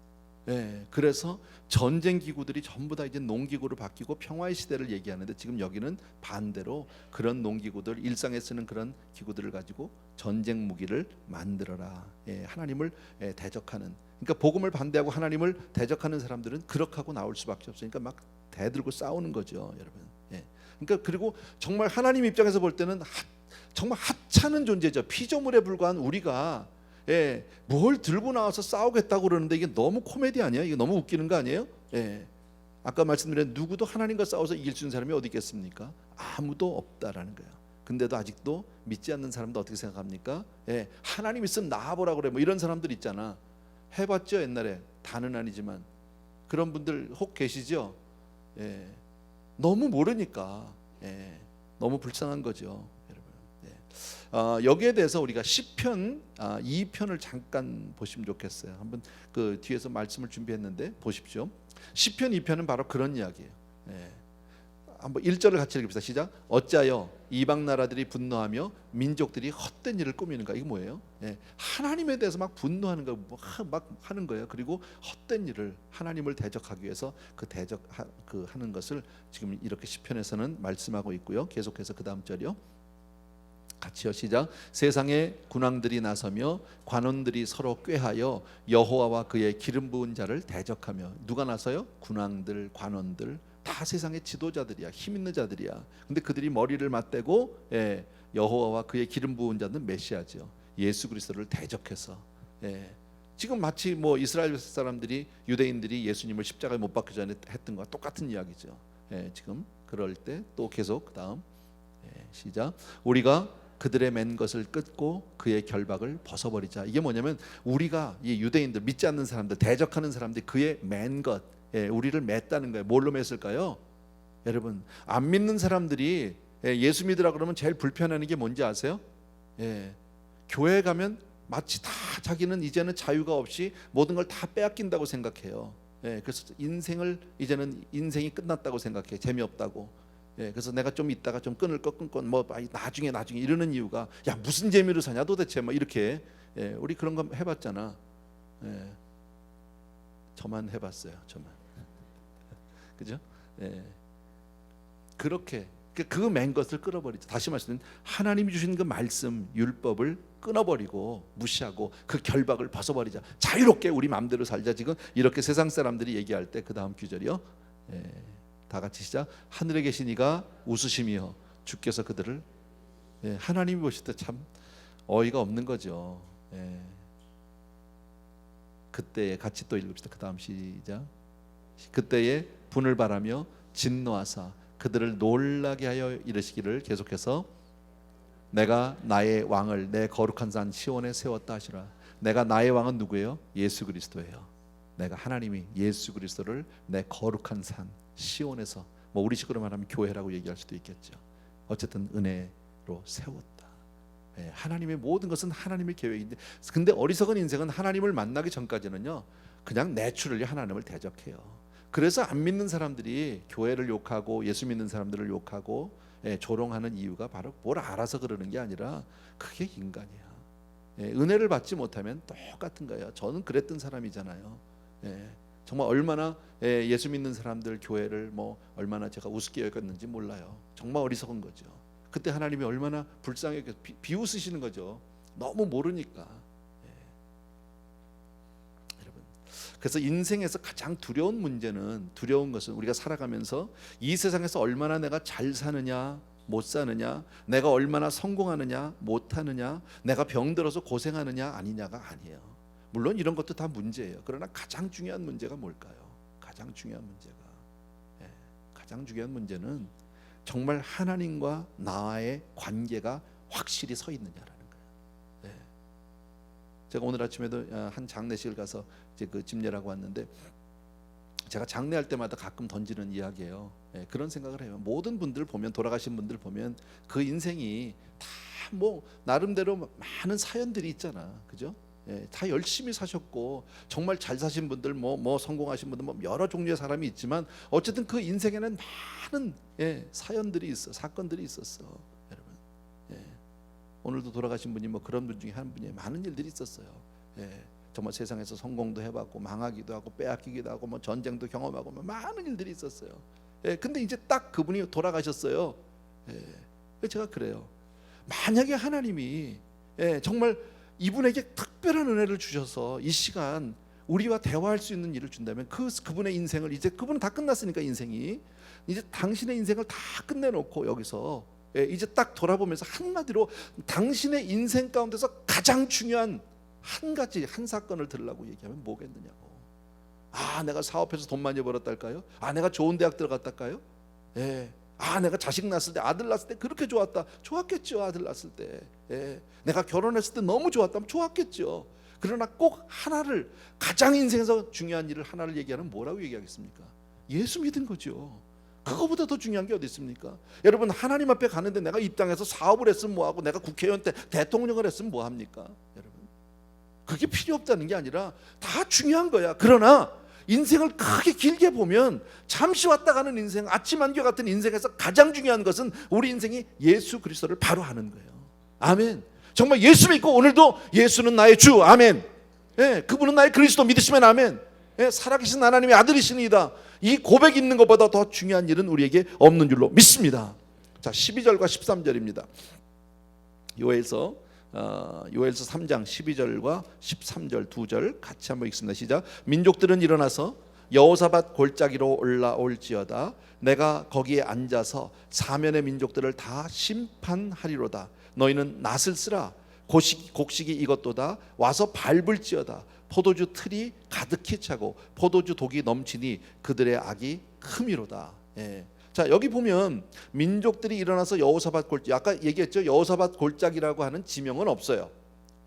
그래서 전쟁 기구들이 전부 다 이제 농기구로 바뀌고 평화의 시대를 얘기하는데 지금 여기는 반대로 그런 농기구들, 일상에 쓰는 그런 기구들을 가지고 전쟁 무기를 만들어라. 하나님을 대적하는, 그러니까 복음을 반대하고 하나님을 대적하는 사람들은 그렇게 하고 나올 수밖에 없으니까 막 대들고 싸우는 거죠, 여러분. 그러니까 그리고 정말 하나님 입장에서 볼 때는 정말 하찮은 존재죠. 피조물에 불과한 우리가 뭘 들고 나와서 싸우겠다고 그러는데 이게 너무 코미디 아니에요? 이게 너무 웃기는 거 아니에요? 아까 말씀드린 누구도 하나님과 싸워서 이길 수 있는 사람이 어디 있겠습니까? 아무도 없다라는 거예요. 근데도 아직도 믿지 않는 사람도 어떻게 생각합니까? 하나님 있으면 나와보라 그래. 뭐 이런 사람들 있잖아. 해봤죠, 옛날에. 다는 아니지만 그런 분들 혹 계시죠? 너무 모르니까 너무 불쌍한 거죠. 여기에 대해서 우리가 시편 2편을 잠깐 보시면 좋겠어요. 한번 그 뒤에서 말씀을 준비했는데 보십시오. 시편 2편은 바로 그런 이야기예요. 한번 1절을 같이 읽읍시다. 시작. 어찌하여 이방 나라들이 분노하며 민족들이 헛된 일을 꾸미는가? 이게 뭐예요? 하나님에 대해서 막 분노하는 거, 막 하는 거예요. 그리고 헛된 일을, 하나님을 대적하기 위해서 하는 것을 지금 이렇게 시편에서는 말씀하고 있고요. 계속해서 그 다음 절이요. 같이요. 시작. 세상에 군왕들이 나서며 관원들이 서로 꾀하여 여호와와 그의 기름 부은 자를 대적하며. 누가 나서요? 군왕들, 관원들, 다 세상의 지도자들이야. 힘 있는 자들이야. 근데 그들이 머리를 맞대고 여호와와 그의 기름 부은 자는 메시아죠. 예수 그리스도를 대적해서 지금 마치 뭐 이스라엘 사람들이, 유대인들이 예수님을 십자가에 못 박기 전에 했던 것과 똑같은 이야기죠. 지금 그럴 때 또 계속 그다음 시작. 우리가 그들의 맨 것을 끊고 그의 결박을 벗어버리자. 이게 뭐냐면 우리가 이 유대인들, 믿지 않는 사람들, 대적하는 사람들이 그의 맨 것, 우리를 맸다는 거예요. 뭘로 맸을까요? 여러분, 안 믿는 사람들이 예수 믿으라 그러면 제일 불편해하는 게 뭔지 아세요? 교회에 가면 마치 다 자기는 이제는 자유가 없이 모든 걸 다 빼앗긴다고 생각해요. 그래서 이제는 인생이 끝났다고 생각해. 재미없다고. 그래서 내가 좀 있다가 좀 끊을 거 끊고 뭐 나중에 이러는 이유가, 야 무슨 재미로 사냐 도대체, 뭐 이렇게. 우리 그런 거 해봤잖아. 저만 해봤어요. 저만. 그죠? 그렇게 그 맨 것을 끊어버리죠. 다시 말씀드리면 하나님이 주신 그 말씀, 율법을 끊어버리고 무시하고 그 결박을 벗어버리자. 자유롭게 우리 마음대로 살자. 지금 이렇게 세상 사람들이 얘기할 때 그 다음 구절이요. 다 같이 시작. 하늘에 계신 이가 웃으시며 주께서 그들을. 하나님이 보실 때 참 어이가 없는 거죠. 그때에 같이 또 읽읍시다. 그 다음 시작. 그때에 분을 바라며 진노하사 그들을 놀라게 하여 이르시기를 계속해서 내가 나의 왕을 내 거룩한 산 시온에 세웠다 하시라. 내가 나의 왕은 누구예요? 예수 그리스도예요. 내가 하나님이 예수 그리스도를 내 거룩한 산 시온에서, 뭐 우리식으로 말하면 교회라고 얘기할 수도 있겠죠. 어쨌든 은혜로 세웠다. 하나님의 모든 것은 하나님의 계획인데, 근데 어리석은 인생은 하나님을 만나기 전까지는요 그냥 내추럴리 하나님을 대적해요. 그래서 안 믿는 사람들이 교회를 욕하고 예수 믿는 사람들을 욕하고 조롱하는 이유가 바로 뭘 알아서 그러는 게 아니라 그게 인간이야. 은혜를 받지 못하면 똑같은 거예요. 저는 그랬던 사람이잖아요. 정말 얼마나 예수 믿는 사람들 교회를 뭐 얼마나 제가 우습게 여겼는지 몰라요. 정말 어리석은 거죠. 그때 하나님이 얼마나 불쌍하게 비웃으시는 거죠. 너무 모르니까. 여러분, 그래서 인생에서 가장 두려운 것은 우리가 살아가면서 이 세상에서 얼마나 내가 잘 사느냐 못 사느냐, 내가 얼마나 성공하느냐 못하느냐, 내가 병들어서 고생하느냐 아니냐가 아니에요. 물론 이런 것도 다 문제예요. 그러나 가장 중요한 문제가 뭘까요? 가장 중요한 문제가, 예, 가장 중요한 문제는 정말 하나님과 나의 관계가 확실히 서 있느냐라는 거예요. 예. 제가 오늘 아침에도 한 장례식을 가서 이제 그 집례라고 왔는데, 제가 장례할 때마다 가끔 던지는 이야기예요. 예, 그런 생각을 해요. 모든 분들 보면, 돌아가신 분들 보면 그 인생이 다 뭐 나름대로 많은 사연들이 있잖아, 그죠? 예, 다 열심히 사셨고 정말 잘 사신 분들, 뭐 성공하신 분들, 뭐 여러 종류의 사람이 있지만 어쨌든 그 인생에는 많은, 예, 사연들이 있어, 사건들이 있었어, 여러분. 예, 오늘도 돌아가신 분이 뭐 그런 분 중에 한 분이 많은 일들이 있었어요. 예, 정말 세상에서 성공도 해봤고 망하기도 하고 빼앗기기도 하고 뭐 전쟁도 경험하고 뭐 많은 일들이 있었어요. 예, 근데 이제 딱 그분이 돌아가셨어요. 예, 제가 그래요. 만약에 하나님이, 예, 정말 이분에게 특별한 은혜를 주셔서 이 시간 우리와 대화할 수 있는 일을 준다면 그분의 인생을, 이제 그분은 다 끝났으니까 인생이, 이제 당신의 인생을 다 끝내놓고 여기서, 예, 이제 딱 돌아보면서 한마디로 당신의 인생 가운데서 가장 중요한 한 가지, 한 사건을 들으라고 얘기하면 뭐겠느냐고. 아, 내가 사업해서 돈 많이 벌었달까요? 아, 내가 좋은 대학 들어갔달까요? 예. 아, 내가 자식 낳았을 때, 아들 낳았을 때 그렇게 좋았다. 좋았겠죠. 아들 낳았을 때. 예. 내가 결혼했을 때 너무 좋았다면 좋았겠죠. 그러나 꼭 하나를, 가장 인생에서 중요한 일을 하나를 얘기하면 뭐라고 얘기하겠습니까? 예수 믿은 거죠. 그거보다 더 중요한 게 어디 있습니까? 여러분, 하나님 앞에 가는데 내가 입당해서 사업을 했으면 뭐하고, 내가 국회의원 때 대통령을 했으면 뭐합니까? 여러분, 그게 필요 없다는 게 아니라 다 중요한 거야. 그러나 인생을 크게 길게 보면 잠시 왔다 가는 인생, 아침 안개 같은 인생에서 가장 중요한 것은 우리 인생이 예수 그리스도를 바로 아는 거예요. 아멘. 정말 예수 믿고 오늘도 예수는 나의 주, 아멘. 예, 그분은 나의 그리스도 믿으시면 아멘. 예, 살아계신 하나님의 아들이시니이다. 이 고백 있는 것보다 더 중요한 일은 우리에게 없는 줄로 믿습니다. 자, 12절과 13절입니다. 요엘서 3장 12절과 13절 두 절 같이 한번 읽습니다. 시작. 민족들은 일어나서 여호사밧 골짜기로 올라올지어다. 내가 거기에 앉아서 사면의 민족들을 다 심판하리로다. 너희는 낫을 쓰라. 곡식이 익었도다. 와서 밟을지어다. 포도주 틀이 가득히 차고 포도주 독이 넘치니 그들의 악이 크미로다. 예. 자, 여기 보면 민족들이 일어나서 여호사밧 골짜기, 아까 얘기했죠. 여호사밧 골짜기라고 하는 지명은 없어요.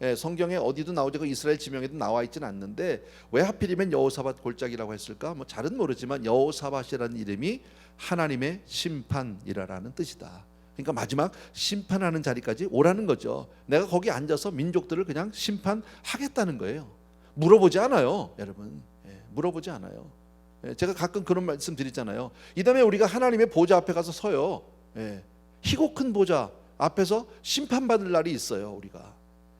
예, 성경에 어디도 나오지, 그 이스라엘 지명에도 나와 있지는 않는데 왜 하필이면 여호사밧 골짜기라고 했을까? 뭐 잘은 모르지만 여호사밧이라는 이름이 하나님의 심판이라는 뜻이다. 그러니까 마지막 심판하는 자리까지 오라는 거죠. 내가 거기 앉아서 민족들을 그냥 심판하겠다는 거예요. 물어보지 않아요, 여러분. 예, 물어보지 않아요. 제가 가끔 그런 말씀 드리잖아요. 이 다음에 우리가 하나님의 보좌 앞에 가서 서요. 예, 희고 큰 보좌 앞에서 심판받을 날이 있어요, 우리가.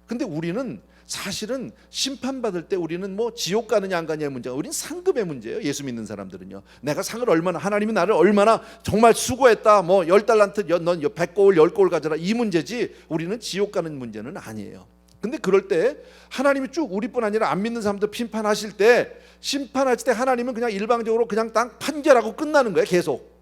근데 우리는 사실은 심판받을 때 우리는 뭐 지옥 가느냐 안 가느냐의 문제가, 우리는 상급의 문제예요. 예수 믿는 사람들은요. 내가 상을 얼마나, 하나님이 나를 얼마나 정말 수고했다, 뭐 10달란트, 넌 100고울 10고울 가져라, 이 문제지 우리는 지옥 가는 문제는 아니에요. 근데 그럴 때 하나님이 쭉 우리뿐 아니라 안 믿는 사람들 심판하실 때 하나님은 그냥 일방적으로 그냥 딱 판결하고 끝나는 거예요, 계속.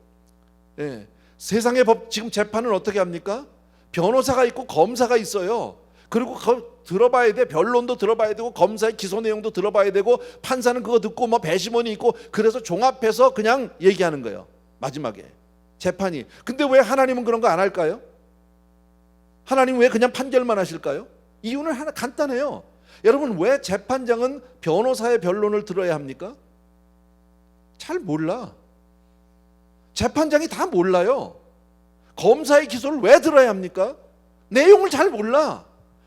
예. 세상의 법, 지금 재판은 어떻게 합니까? 변호사가 있고 검사가 있어요. 그리고 들어봐야 돼. 변론도 들어봐야 되고 검사의 기소 내용도 들어봐야 되고 판사는 그거 듣고 뭐 배심원이 있고, 그래서 종합해서 그냥 얘기하는 거예요, 마지막에 재판이. 근데 왜 하나님은 그런 거 안 할까요? 하나님은 왜 그냥 판결만 하실까요? 이유는 하나 간단해요. 여러분, 왜 재판장은 변호사의 변론을 들어야 합니까? 잘 몰라. 재판장이 다 몰라요. 검사의 기소를 왜 들어야 합니까? 내용을 잘 몰라.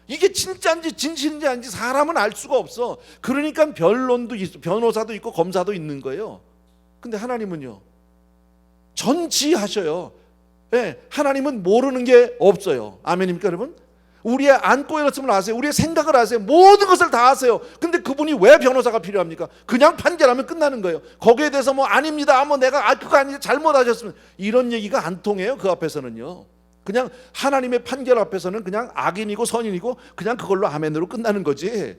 이게 진짜인지 진실인지 아닌지 사람은 알 수가 없어. 그러니까 변론도 있고 변호사도 있고 검사도 있는 거예요. 근데 하나님은요, 전지하셔요. 예, 하나님은 모르는 게 없어요. 아멘입니까, 여러분? 우리의 안고 일었음을 아세요. 우리의 생각을 아세요. 모든 것을 다 아세요. 근데 그분이 왜 변호사가 필요합니까? 그냥 판결하면 끝나는 거예요. 거기에 대해서 뭐 아닙니다, 뭐 내가 그거 아니지, 잘못하셨으면, 이런 얘기가 안 통해요. 그 앞에서는요. 그냥 하나님의 판결 앞에서는 그냥 악인이고 선인이고 그냥 그걸로 아멘으로 끝나는 거지.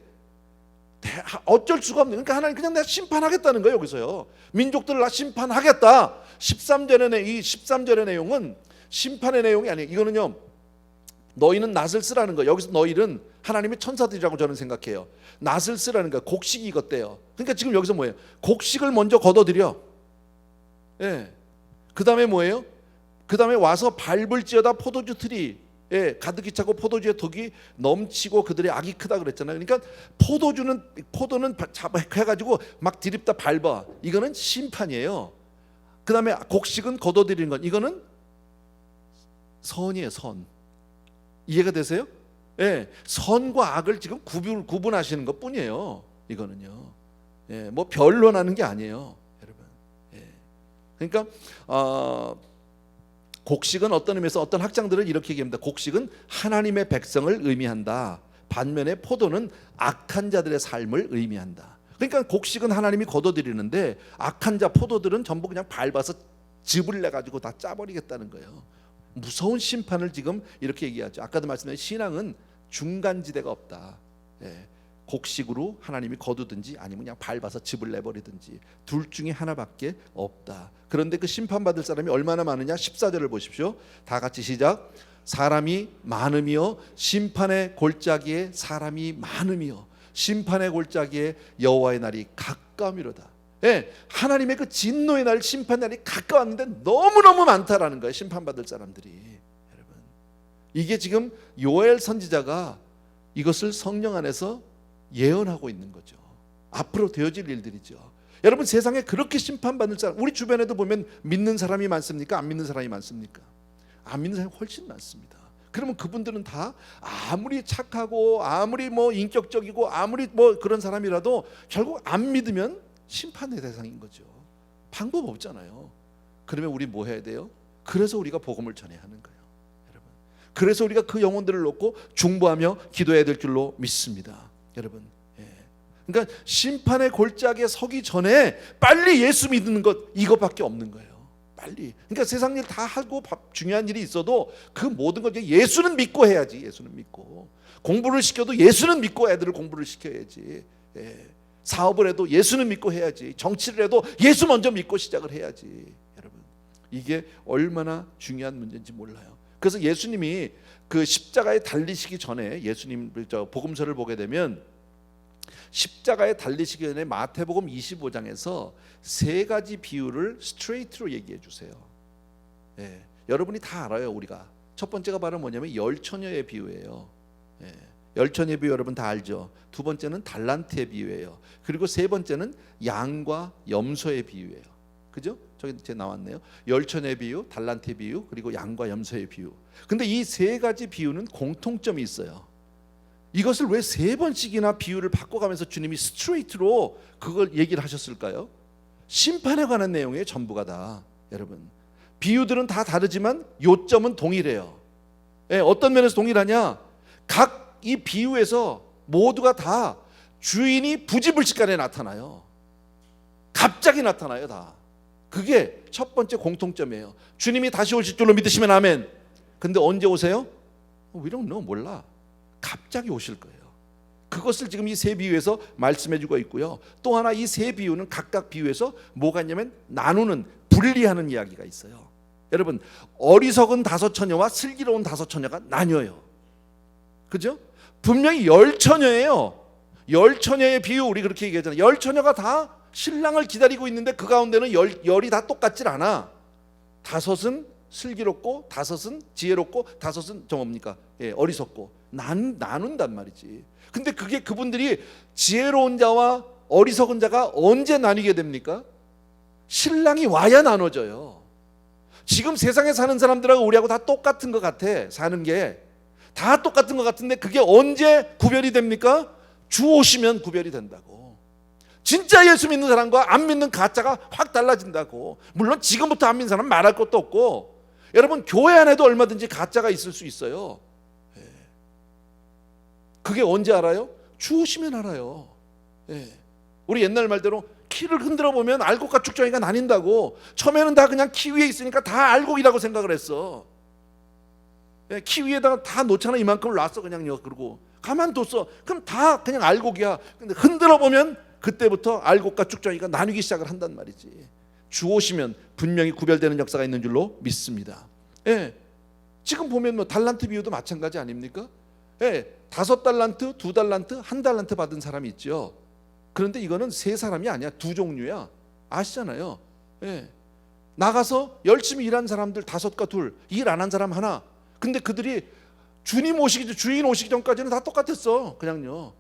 어쩔 수가 없는. 그러니까 하나님 그냥 내가 심판하겠다는 거예요. 여기서요, 민족들을 나 심판하겠다. 이 13절의 내용은 심판의 내용이 아니에요. 이거는요, 너희는 낫을 쓰라는 거예요. 여기서 너희는 하나님의 천사들이라고 저는 생각해요. 낫을 쓰라는 거예요. 곡식이 익었대요. 그러니까 지금 여기서 뭐예요? 곡식을 먼저 걷어들여. 예. 그 다음에 뭐예요? 그 다음에 와서 밟을지어다 포도주 틀이, 예, 가득히 차고 포도주의 덕이 넘치고 그들의 악이 크다 그랬잖아요. 그러니까 포도는 해가지고 막 디립다 밟아. 이거는 심판이에요. 그 다음에 곡식은 걷어들이는 건, 이거는 선이에요. 선. 이해가 되세요? 예, 선과 악을 지금 구분하시는 것 뿐이에요. 이거는요. 예, 뭐 변론하는 게 아니에요, 여러분. 예. 그러니까 곡식은 어떤 의미에서 어떤 학장들은 이렇게 얘기합니다. 곡식은 하나님의 백성을 의미한다. 반면에 포도는 악한 자들의 삶을 의미한다. 그러니까 곡식은 하나님이 걷어들이는데 악한 자 포도들은 전부 그냥 밟아서 즙을 내 가지고 다 짜버리겠다는 거예요. 무서운 심판을 지금 이렇게 얘기하죠. 아까도 말씀드린 신앙은 중간지대가 없다. 예. 곡식으로 하나님이 거두든지 아니면 그냥 밟아서 즙을 내버리든지 둘 중에 하나밖에 없다. 그런데 그 심판받을 사람이 얼마나 많으냐? 14절을 보십시오. 다 같이 시작. 사람이 많으며 심판의 골짜기에 사람이 많으며 심판의 골짜기에 여호와의 날이 가까움이로다. 예, 하나님의 그 진노의 날, 심판의 날이 가까웠는데 너무너무 많다라는 거예요. 심판받을 사람들이. 여러분, 이게 지금 요엘 선지자가 이것을 성령 안에서 예언하고 있는 거죠. 앞으로 되어질 일들이죠. 여러분, 세상에 그렇게 심판받을 사람, 우리 주변에도 보면 믿는 사람이 많습니까? 안 믿는 사람이 많습니까? 안 믿는 사람이 훨씬 많습니다. 그러면 그분들은 다 아무리 착하고 아무리 뭐 인격적이고 아무리 뭐 그런 사람이라도 결국 안 믿으면 심판의 대상인 거죠. 방법 없잖아요. 그러면 우리 뭐 해야 돼요? 그래서 우리가 복음을 전해야 하는 거예요, 여러분. 그래서 우리가 그 영혼들을 놓고 중보하며 기도해야 될 줄로 믿습니다, 여러분. 예. 그러니까 심판의 골짜기에 서기 전에 빨리 예수 믿는 것, 이것밖에 없는 거예요. 빨리. 그러니까 세상 일 다 하고 중요한 일이 있어도 그 모든 것 예수는 믿고 해야지. 예수는 믿고. 공부를 시켜도 예수는 믿고 애들을 공부를 시켜야지. 예. 사업을 해도 예수는 믿고 해야지. 정치를 해도 예수 먼저 믿고 시작을 해야지. 여러분, 이게 얼마나 중요한 문제인지 몰라요. 그래서 예수님이 그 십자가에 달리시기 전에, 예수님 복음서를 보게 되면 십자가에 달리시기 전에 마태복음 25장에서 세 가지 비유를 스트레이트로 얘기해 주세요. 예, 여러분이 다 알아요. 우리가 첫 번째가 바로 뭐냐면 열처녀의 비유예요. 예, 열처녀의 비유 여러분 다 알죠. 두 번째는 달란트의 비유예요. 그리고 세 번째는 양과 염소의 비유예요. 그죠? 저기 제 나왔네요. 열처녀의 비유, 달란트의 비유, 그리고 양과 염소의 비유. 근데 이 세 가지 비유는 공통점이 있어요. 이것을 왜 세 번씩이나 비유를 바꿔가면서 주님이 스트레이트로 그걸 얘기를 하셨을까요? 심판에 관한 내용이에요. 전부가 다. 여러분, 비유들은 다 다르지만 요점은 동일해요. 예, 어떤 면에서 동일하냐? 각 이 비유에서 모두가 다 주인이 부지불식간에 나타나요. 갑자기 나타나요, 다. 그게 첫 번째 공통점이에요. 주님이 다시 오실 줄로 믿으시면 아멘. 근데 언제 오세요? We don't know, 몰라. 갑자기 오실 거예요. 그것을 지금 이 세 비유에서 말씀해주고 있고요. 또 하나, 이 세 비유는 각각 비유에서 뭐가 있냐면 나누는, 분리하는 이야기가 있어요. 여러분, 어리석은 다섯 처녀와 슬기로운 다섯 처녀가 나뉘어요. 그죠? 분명히 열 처녀예요. 열 처녀의 비유, 우리 그렇게 얘기하잖아요. 열 처녀가 다 신랑을 기다리고 있는데 그 가운데는 열이 다 똑같질 않아. 다섯은 슬기롭고 다섯은 지혜롭고 다섯은 뭡니까? 예, 어리석고 나눈단 말이지. 근데 그게 그분들이 지혜로운 자와 어리석은 자가 언제 나뉘게 됩니까? 신랑이 와야 나눠져요. 지금 세상에 사는 사람들하고 우리하고 다 똑같은 것 같아. 사는 게 다 똑같은 것 같은데 그게 언제 구별이 됩니까? 주 오시면 구별이 된다고. 진짜 예수 믿는 사람과 안 믿는 가짜가 확 달라진다고. 물론 지금부터 안 믿는 사람 말할 것도 없고, 여러분 교회 안에도 얼마든지 가짜가 있을 수 있어요. 그게 언제 알아요? 주 오시면 알아요. 우리 옛날 말대로 키를 흔들어 보면 알곡과 쭉정이가 나뉜다고. 처음에는 다 그냥 키 위에 있으니까 다 알곡이라고 생각을 했어. 키 위에다가 다 놓잖아. 이만큼을 놨어 그냥요. 그러고 가만뒀어. 그럼 다 그냥 알곡이야. 근데 흔들어 보면 그때부터 알곡과 쭉정이가 나뉘기 시작을 한단 말이지. 주 오시면 분명히 구별되는 역사가 있는 줄로 믿습니다. 예. 지금 보면 뭐 달란트 비유도 마찬가지 아닙니까? 예, 5달란트, 2달란트, 1달란트 받은 사람이 있죠. 그런데 이거는 세 사람이 아니야. 두 종류야. 아시잖아요. 예. 나가서 열심히 일한 사람들 5과 2, 일 안 한 사람 하나. 근데 그들이 주님 오시기, 주인 오시기 전까지는 다 똑같았어. 그냥요.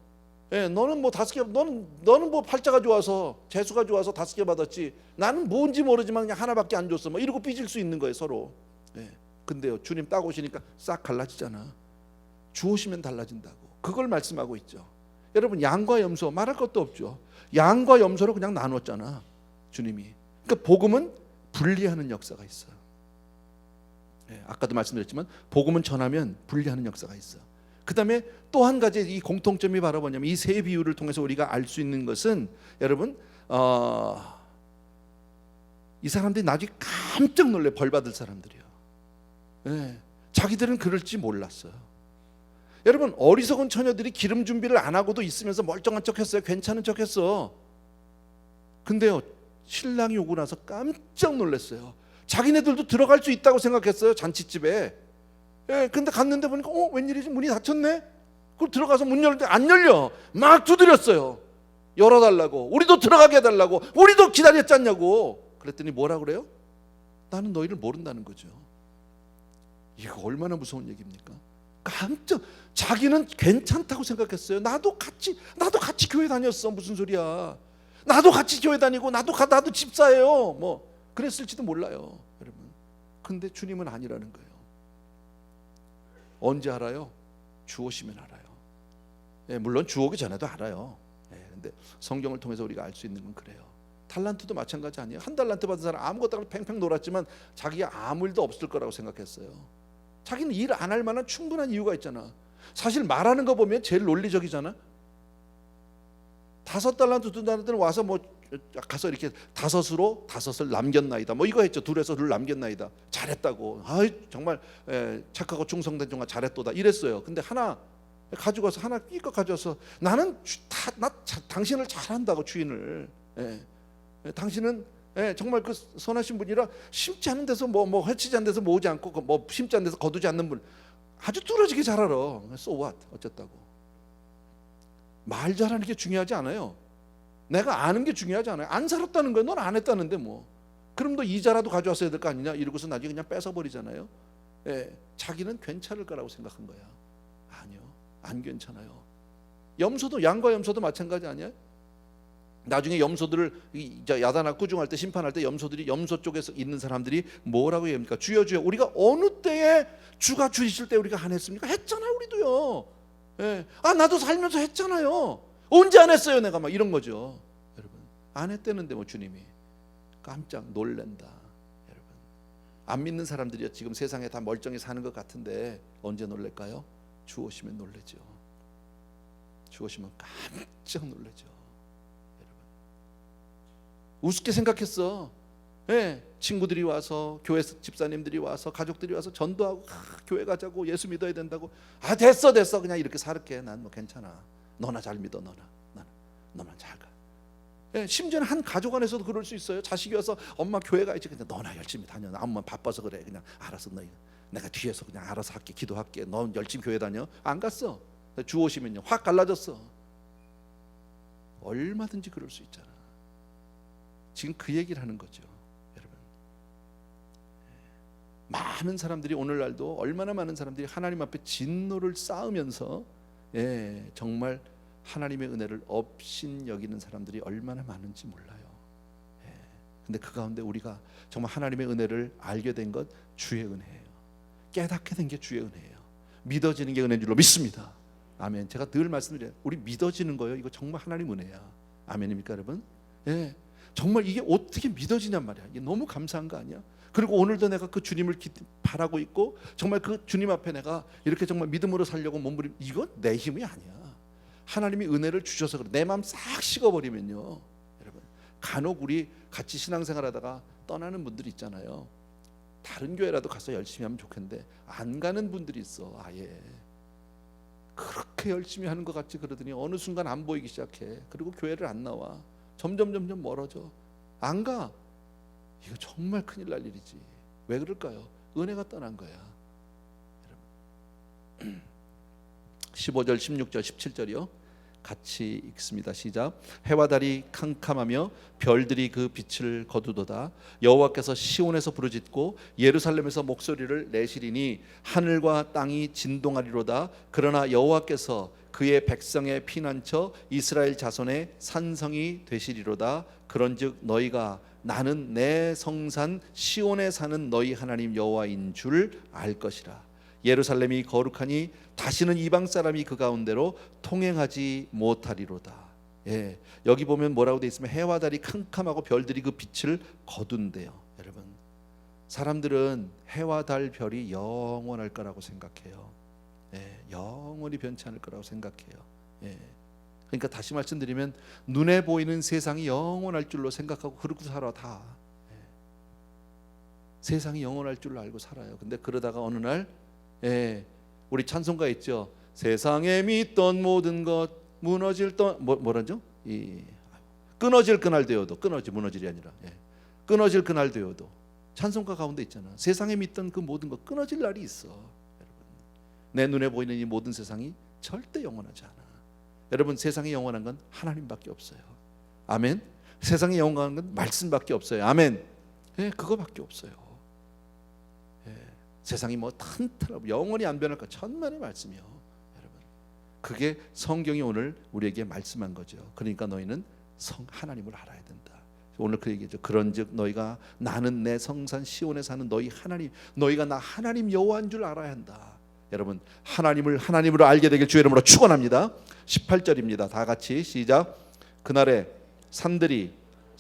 예, 너는 뭐 5개, 너는 뭐 팔자가 좋아서, 재수가 좋아서 5개 받았지. 나는 뭔지 모르지만 그냥 하나밖에 안 줬어. 뭐 이러고 삐질 수 있는 거예요, 서로. 예. 근데요, 주님 딱 오시니까 싹 갈라지잖아. 주오시면 달라진다고. 그걸 말씀하고 있죠. 여러분, 양과 염소 말할 것도 없죠. 양과 염소로 그냥 나눴잖아, 주님이. 그러니까 복음은 분리하는 역사가 있어요. 예, 아까도 말씀드렸지만 복음은 전하면 분리하는 역사가 있어. 그 다음에 또 한 가지 이 공통점이 바로 뭐냐면 이 세 비유를 통해서 우리가 알 수 있는 것은 여러분, 이 사람들이 나중에 깜짝 놀래 벌 받을 사람들이요. 예, 자기들은 그럴지 몰랐어요. 여러분, 어리석은 처녀들이 기름 준비를 안 하고도 있으면서 멀쩡한 척했어요. 괜찮은 척했어. 근데요, 신랑이 오고 나서 깜짝 놀랐어요. 자기네들도 들어갈 수 있다고 생각했어요, 잔치집에. 예, 근데 갔는데 보니까 웬일이지? 문이 닫혔네. 그걸 들어가서 문 열는데 안 열려. 막 두드렸어요. 열어달라고. 우리도 들어가게 해달라고. 우리도 기다렸지 않냐고. 그랬더니 뭐라 그래요? 나는 너희를 모른다는 거죠. 이거 얼마나 무서운 얘기입니까? 깜짝, 자기는 괜찮다고 생각했어요. 나도 같이 교회 다녔어. 무슨 소리야? 나도 같이 교회 다니고 나도 집사예요. 뭐 그랬을지도 몰라요, 여러분. 근데 주님은 아니라는 거예요. 언제 알아요? 주 오시면 알아요. 예, 물론 주 오기 전에도 알아요. 예, 근데 성경을 통해서 우리가 알 수 있는 건 그래요. 달란트도 마찬가지 아니에요. 1달란트 받은 사람 아무것도 안 하고 팽팽 놀았지만 자기가 아무 일도 없을 거라고 생각했어요. 자기는 일 안 할 만한 충분한 이유가 있잖아. 사실 말하는 거 보면 제일 논리적이잖아. 5달란트, 2달란트는 와서 뭐 가서 이렇게 5을 남겼나이다. 뭐 이거 했죠. 2를 남겼나이다. 잘했다고. 아이 정말 착하고 충성된 종아 잘했도다. 이랬어요. 근데 하나 가지고 와서 하나 끼껏 가져와서 나는 당신을 잘한다고 주인을. 당신은 정말 그 선하신 분이라 심지 않은 데서 뭐 해치지 않은 데서 모으지 않고 뭐 심지 않은 데서 거두지 않는 분. 아주 뚫어지게 잘 알아. So what? 어쨌다고. 말 잘하는 게 중요하지 않아요. 내가 아는 게 중요하지 않아요. 안 살았다는 거예요. 넌 안 했다는데 뭐. 그럼 너 이자라도 가져왔어야 될 거 아니냐. 이러고서 나중에 그냥 뺏어버리잖아요. 자기는 괜찮을 거라고 생각한 거야. 아니요, 안 괜찮아요. 염소도, 양과 염소도 마찬가지 아니에요? 나중에 염소들을 야단하고 꾸중할 때, 심판할 때 염소들이, 염소 쪽에서 있는 사람들이 뭐라고 얘기합니까? 주여 주여, 우리가 어느 때에 주가 주이실 때 우리가 안 했습니까? 했잖아요, 우리도요. 나도 살면서 했잖아요. 언제 안 했어요 내가? 막 이런 거죠. 여러분, 안 했다는데 뭐 주님이 깜짝 놀란다. 여러분, 안 믿는 사람들이 지금 세상에 다 멀쩡히 사는 것 같은데 언제 놀랄까요? 주 오시면 놀라죠. 주 오시면 깜짝 놀라죠. 여러분, 우습게 생각했어. 친구들이 와서, 교회 집사님들이 와서, 가족들이 와서 전도하고, 교회 가자고, 예수 믿어야 된다고. 됐어 그냥 이렇게 살게. 난 뭐 괜찮아. 너나 잘 믿어. 너만 잘 가. 심지어는 한 가족 안에서도 그럴 수 있어요. 자식이 와서 엄마 교회 가야지. 그냥 너나 열심히 다녀. 나 엄마 바빠서 그래. 그냥 알아서 내가 뒤에서 그냥 알아서 할게. 기도할게. 너 열심히 교회 다녀. 안 갔어. 주 오시면요 확 갈라졌어. 얼마든지 그럴 수 있잖아. 지금 그 얘기를 하는 거죠. 여러분, 많은 사람들이 오늘날도 얼마나 많은 사람들이 하나님 앞에 진노를 쌓으면서 정말 하나님의 은혜를 업신여기는 사람들이 얼마나 많은지 몰라요. 근데 그 가운데 우리가 정말 하나님의 은혜를 알게 된 것 주의 은혜예요. 깨닫게 된 게 주의 은혜예요. 믿어지는 게 은혜인 줄로 믿습니다. 아멘. 제가 늘 말씀드려요. 우리 믿어지는 거예요. 이거 정말 하나님 은혜야. 아멘입니까 여러분? 정말 이게 어떻게 믿어지냔 말이야. 이게 너무 감사한 거 아니야? 그리고 오늘도 내가 그 주님을 바라고 있고 정말 그 주님 앞에 내가 이렇게 정말 믿음으로 살려고 몸부림, 이건 내 힘이 아니야. 하나님이 은혜를 주셔서 그래. 내 마음 싹 식어버리면요, 여러분, 간혹 우리 같이 신앙생활하다가 떠나는 분들이 있잖아요. 다른 교회라도 가서 열심히 하면 좋겠는데 안 가는 분들이 있어. 아예 그렇게 열심히 하는 것 같이 그러더니 어느 순간 안 보이기 시작해. 그리고 교회를 안 나와. 점점 멀어져. 안 가. 이거 정말 큰일 날 일이지. 왜 그럴까요? 은혜가 떠난 거야. 15절, 16절, 17절이요. 같이 읽습니다. 시작. 해와 달이 캄캄하며 별들이 그 빛을 거두도다. 여호와께서 시온에서 부르짖고 예루살렘에서 목소리를 내시리니 하늘과 땅이 진동하리로다. 그러나 여호와께서 그의 백성의 피난처 이스라엘 자손의 산성이 되시리로다. 그런즉 너희가 나는 내 성산 시온에 사는 너희 하나님 여호와인 줄 알 것이라. 예루살렘이 거룩하니 다시는 이방 사람이 그 가운데로 통행하지 못하리로다. 예, 여기 보면 뭐라고 돼 있으면 해와 달이 캄캄하고 별들이 그 빛을 거둔대요. 여러분, 사람들은 해와 달 별이 영원할 거라고 생각해요. 예, 영원히 변치 않을 거라고 생각해요. 예, 그러니까 다시 말씀드리면 눈에 보이는 세상이 영원할 줄로 생각하고 그러고 살아 다. 예, 세상이 영원할 줄로 알고 살아요. 근데 그러다가 어느 날 우리 찬송가 있죠. 세상에 믿던 모든 것 무너질 뭐라죠? 끊어질 그날 되어도 무너질이 아니라 끊어질 그날 되어도 찬송가 가운데 있잖아. 세상에 믿던 그 모든 것 끊어질 날이 있어. 여러분, 내 눈에 보이는 이 모든 세상이 절대 영원하지 않아. 여러분, 세상에 영원한 건 하나님밖에 없어요. 아멘. 세상에 영원한 건 말씀밖에 없어요. 아멘. 그거밖에 없어요. 세상이 뭐 탄탄하고 영원히 안 변할 거 천만의 말씀이요. 여러분, 그게 성경이 오늘 우리에게 말씀한 거죠. 그러니까 너희는 하나님을 알아야 된다. 오늘 그 얘기죠. 그런즉 너희가 나는 내 성산 시온에 사는 너희 하나님, 너희가 나 하나님 여호와인 줄 알아야 한다. 여러분, 하나님을 하나님으로 알게 되길 주의 이름으로 축원합니다. 18절입니다. 다 같이 시작. 그날에 산들이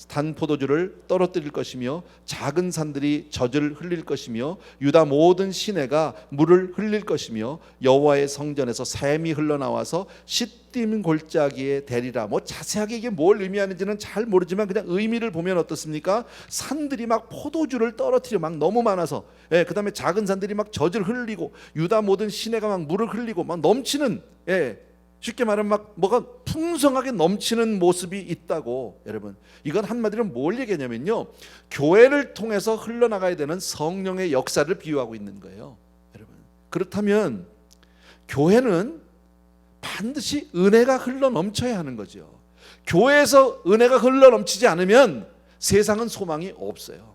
단 포도주를 떨어뜨릴 것이며 작은 산들이 젖을 흘릴 것이며 유다 모든 시내가 물을 흘릴 것이며 여호와의 성전에서 샘이 흘러나와서 시딤 골짜기에 대리라. 뭐 자세하게 이게 뭘 의미하는지는 잘 모르지만 그냥 의미를 보면 어떻습니까? 산들이 막 포도주를 떨어뜨려 막 너무 많아서, 그 다음에 작은 산들이 막 젖을 흘리고 유다 모든 시내가 막 물을 흘리고 막 넘치는, 쉽게 말하면 막 뭐가 풍성하게 넘치는 모습이 있다고. 여러분, 이건 한마디로 뭘 얘기하냐면요, 교회를 통해서 흘러나가야 되는 성령의 역사를 비유하고 있는 거예요. 여러분, 그렇다면 교회는 반드시 은혜가 흘러 넘쳐야 하는 거죠. 교회에서 은혜가 흘러 넘치지 않으면 세상은 소망이 없어요.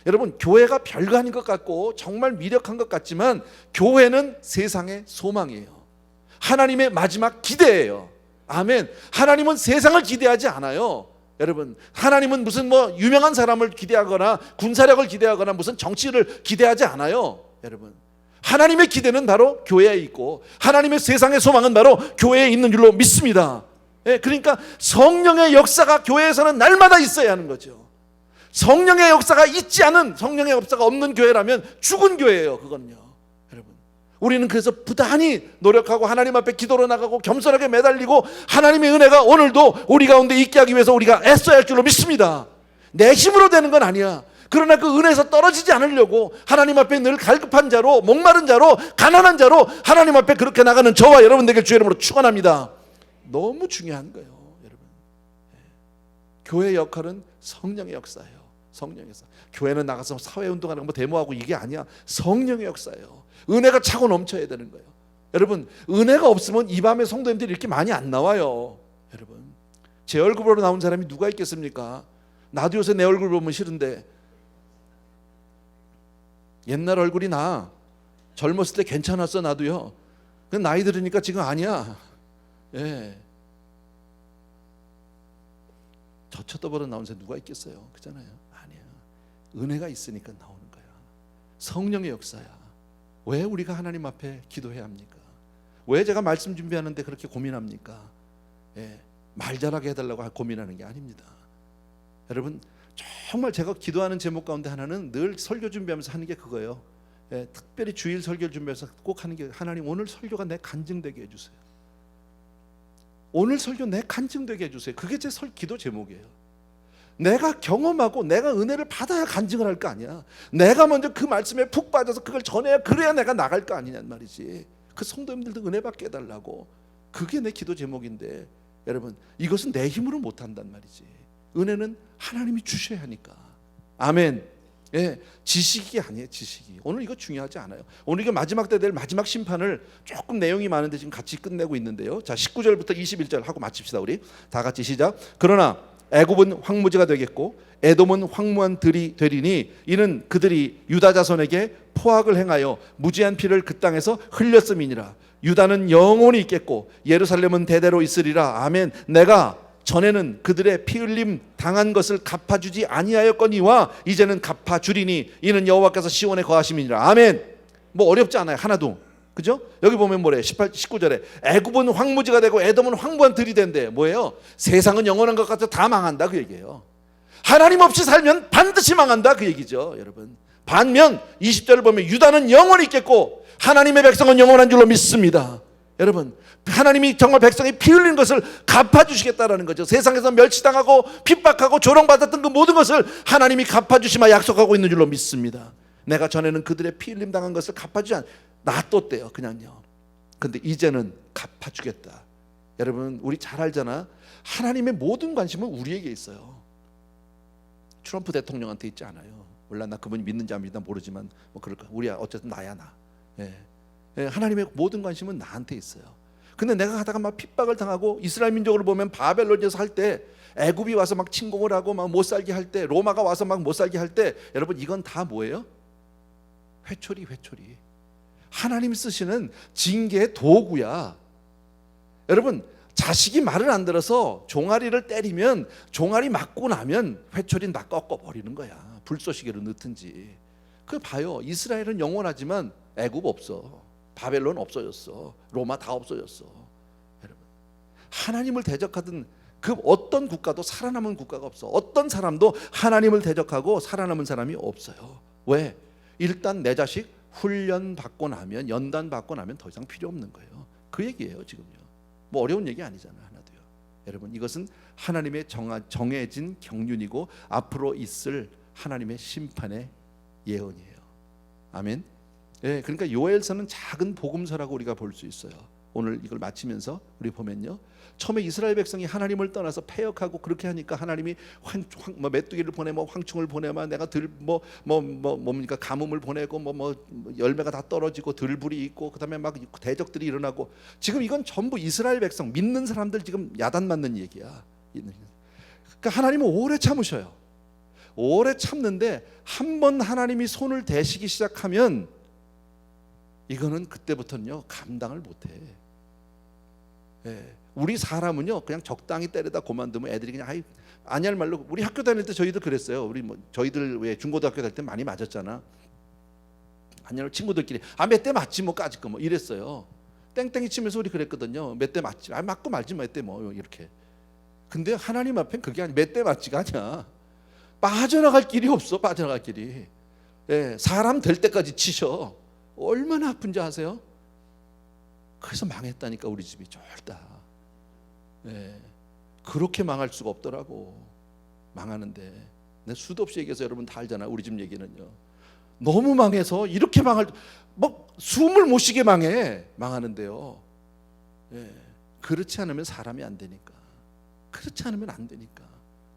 여러분, 교회가 별거 아닌 것 같고 정말 미력한 것 같지만 교회는 세상의 소망이에요. 하나님의 마지막 기대예요. 아멘. 하나님은 세상을 기대하지 않아요. 여러분, 하나님은 무슨 뭐 유명한 사람을 기대하거나 군사력을 기대하거나 무슨 정치를 기대하지 않아요. 여러분, 하나님의 기대는 바로 교회에 있고 하나님의 세상의 소망은 바로 교회에 있는 줄로 믿습니다. 그러니까 성령의 역사가 교회에서는 날마다 있어야 하는 거죠. 성령의 역사가 있지 않은, 성령의 역사가 없는 교회라면 죽은 교회예요. 그건요. 우리는 그래서 부단히 노력하고 하나님 앞에 기도로 나가고 겸손하게 매달리고 하나님의 은혜가 오늘도 우리 가운데 있게 하기 위해서 우리가 애써야 할 줄로 믿습니다. 내 힘으로 되는 건 아니야. 그러나 그 은혜에서 떨어지지 않으려고 하나님 앞에 늘 갈급한 자로, 목마른 자로, 가난한 자로 하나님 앞에 그렇게 나가는 저와 여러분들에게 주의 이름으로 축원합니다. 너무 중요한 거예요. 여러분, 교회의 역할은 성령의 역사예요. 성령의 역사. 교회는 나가서 사회운동하는 거 데모하고 이게 아니야. 성령의 역사예요. 은혜가 차고 넘쳐야 되는 거예요. 여러분, 은혜가 없으면 이 밤에 성도님들이 이렇게 많이 안 나와요. 여러분, 제 얼굴 보러 나온 사람이 누가 있겠습니까? 나도 요새 내 얼굴 보면 싫은데, 옛날 얼굴이 나 젊었을 때 괜찮았어. 나도요. 근데 나이 들으니까 지금 아니야. 저 쳐다보러 나온 사람 누가 있겠어요? 그잖아요. 아니야. 은혜가 있으니까 나오는 거야. 성령의 역사야. 왜 우리가 하나님 앞에 기도해야 합니까? 왜 제가 말씀 준비하는데 그렇게 고민합니까? 말 잘하게 해달라고 고민하는 게 아닙니다. 여러분, 정말 제가 기도하는 제목 가운데 하나는 늘 설교 준비하면서 하는 게 그거예요. 특별히 주일 설교를 준비해서 꼭 하는 게, 하나님 오늘 설교가 내 간증되게 해주세요. 오늘 설교 내 간증되게 해주세요. 그게 제 기도 제목이에요. 내가 경험하고 내가 은혜를 받아야 간증을 할 거 아니야. 내가 먼저 그 말씀에 푹 빠져서 그걸 전해야, 그래야 내가 나갈 거 아니냔 말이지. 그 성도님들도 은혜 받게 해달라고. 그게 내 기도 제목인데, 여러분, 이것은 내 힘으로 못한단 말이지. 은혜는 하나님이 주셔야 하니까. 아멘. 예, 지식이 아니에요. 지식이. 오늘 이거 중요하지 않아요. 오늘 이거 마지막 때 될 마지막 심판을 조금 내용이 많은데 지금 같이 끝내고 있는데요. 자, 19절부터 21절 하고 마칩시다. 우리 다 같이 시작. 그러나 애굽은 황무지가 되겠고 에돔은 황무한 들이 되리니 이는 그들이 유다 자손에게 포악을 행하여 무지한 피를 그 땅에서 흘렸음이니라. 유다는 영원히 있겠고 예루살렘은 대대로 있으리라. 아멘. 내가 전에는 그들의 피 흘림 당한 것을 갚아주지 아니하였거니와 이제는 갚아주리니 이는 여호와께서 시온에 거하심이니라. 아멘. 뭐 어렵지 않아요. 하나도. 그죠? 여기 보면 뭐래? 19절에 애굽은 황무지가 되고 에돔은 황무한 들이 된대. 뭐예요? 세상은 영원한 것 같아 다 망한다 그 얘기예요. 하나님 없이 살면 반드시 망한다 그 얘기죠, 여러분. 반면 20절을 보면 유다는 영원히 있겠고 하나님의 백성은 영원한 줄로 믿습니다. 여러분, 하나님이 정말 백성이 피 흘린 것을 갚아주시겠다라는 거죠. 세상에서 멸치당하고 핍박하고 조롱받았던 그 모든 것을 하나님이 갚아주시마 약속하고 있는 줄로 믿습니다. 내가 전에는 그들의 피 흘림 당한 것을 갚아주지 놔뒀대요, 그냥요. 근데 이제는 갚아주겠다. 여러분, 우리 잘 알잖아. 하나님의 모든 관심은 우리에게 있어요. 트럼프 대통령한테 있지 않아요. 몰라, 나 그분이 믿는지 안 믿는지 모르지만 뭐 그럴까. 우리야 어쨌든 나야 나. 예, 하나님의 모든 관심은 나한테 있어요. 근데 내가 하다가 막 핍박을 당하고 이스라엘 민족을 보면 바벨론에서 할 때 애굽이 와서 막 침공을 하고 막 못 살게 할 때 로마가 와서 막 못 살게 할 때 여러분 이건 다 뭐예요? 회초리. 하나님이 쓰시는 징계의 도구야. 여러분, 자식이 말을 안 들어서 종아리를 때리면 종아리 맞고 나면 회초리는 다 꺾어버리는 거야. 불쏘시개로 넣든지. 그 봐요. 이스라엘은 영원하지만 애굽 없어. 바벨론 없어졌어. 로마 다 없어졌어. 여러분, 하나님을 대적하던 그 어떤 국가도 살아남은 국가가 없어. 어떤 사람도 하나님을 대적하고 살아남은 사람이 없어요. 왜? 일단 내 자식 훈련 받고 나면, 연단 받고 나면 더 이상 필요 없는 거예요. 그 얘기예요 지금요. 뭐 어려운 얘기 아니잖아요, 하나도요. 여러분, 이것은 하나님의 정해진 경륜이고 앞으로 있을 하나님의 심판의 예언이에요. 아멘. 예, 그러니까 요엘서는 작은 복음서라고 우리가 볼 수 있어요. 오늘 이걸 마치면서 우리 보면요, 처음에 이스라엘 백성이 하나님을 떠나서 패역하고 그렇게 하니까 하나님이 뭐 메뚜기를 보내, 뭐 황충을 보내면 내가 뭡니까 가뭄을 보내고 뭐 열매가 다 떨어지고 들불이 있고 그다음에 막 대적들이 일어나고. 지금 이건 전부 이스라엘 백성 믿는 사람들 지금 야단 맞는 얘기야. 그러니까 하나님은 오래 참으셔요. 오래 참는데 한 번 하나님이 손을 대시기 시작하면 이거는 그때부터는요 감당을 못해. 예. 우리 사람은요 그냥 적당히 때리다 그만두면 애들이 그냥 아니 할 말로. 우리 학교 다닐 때 저희들 그랬어요. 우리 뭐 저희들 왜 중고등학교 다닐 때 많이 맞았잖아. 아니요, 친구들끼리 몇 대 맞지 뭐 까짓 거 뭐 이랬어요. 땡땡이 치면서 우리 그랬거든요. 몇 대 맞지, 맞고 말지 몇 대 뭐 이렇게. 근데 하나님 앞엔 그게 아니, 몇 대 맞지가 아니야. 빠져나갈 길이 없어. 빠져나갈 길이. 예, 사람 될 때까지 치셔. 얼마나 아픈지 아세요? 그래서 망했다니까 우리 집이 쫄다. 예, 그렇게 망할 수가 없더라고. 망하는데 내가 수도 없이 얘기해서 여러분 다 알잖아. 우리 집 얘기는요. 너무 망해서 이렇게 뭐 숨을 못 쉬게 망하는데요. 예, 그렇지 않으면 사람이 안 되니까. 그렇지 않으면 안 되니까.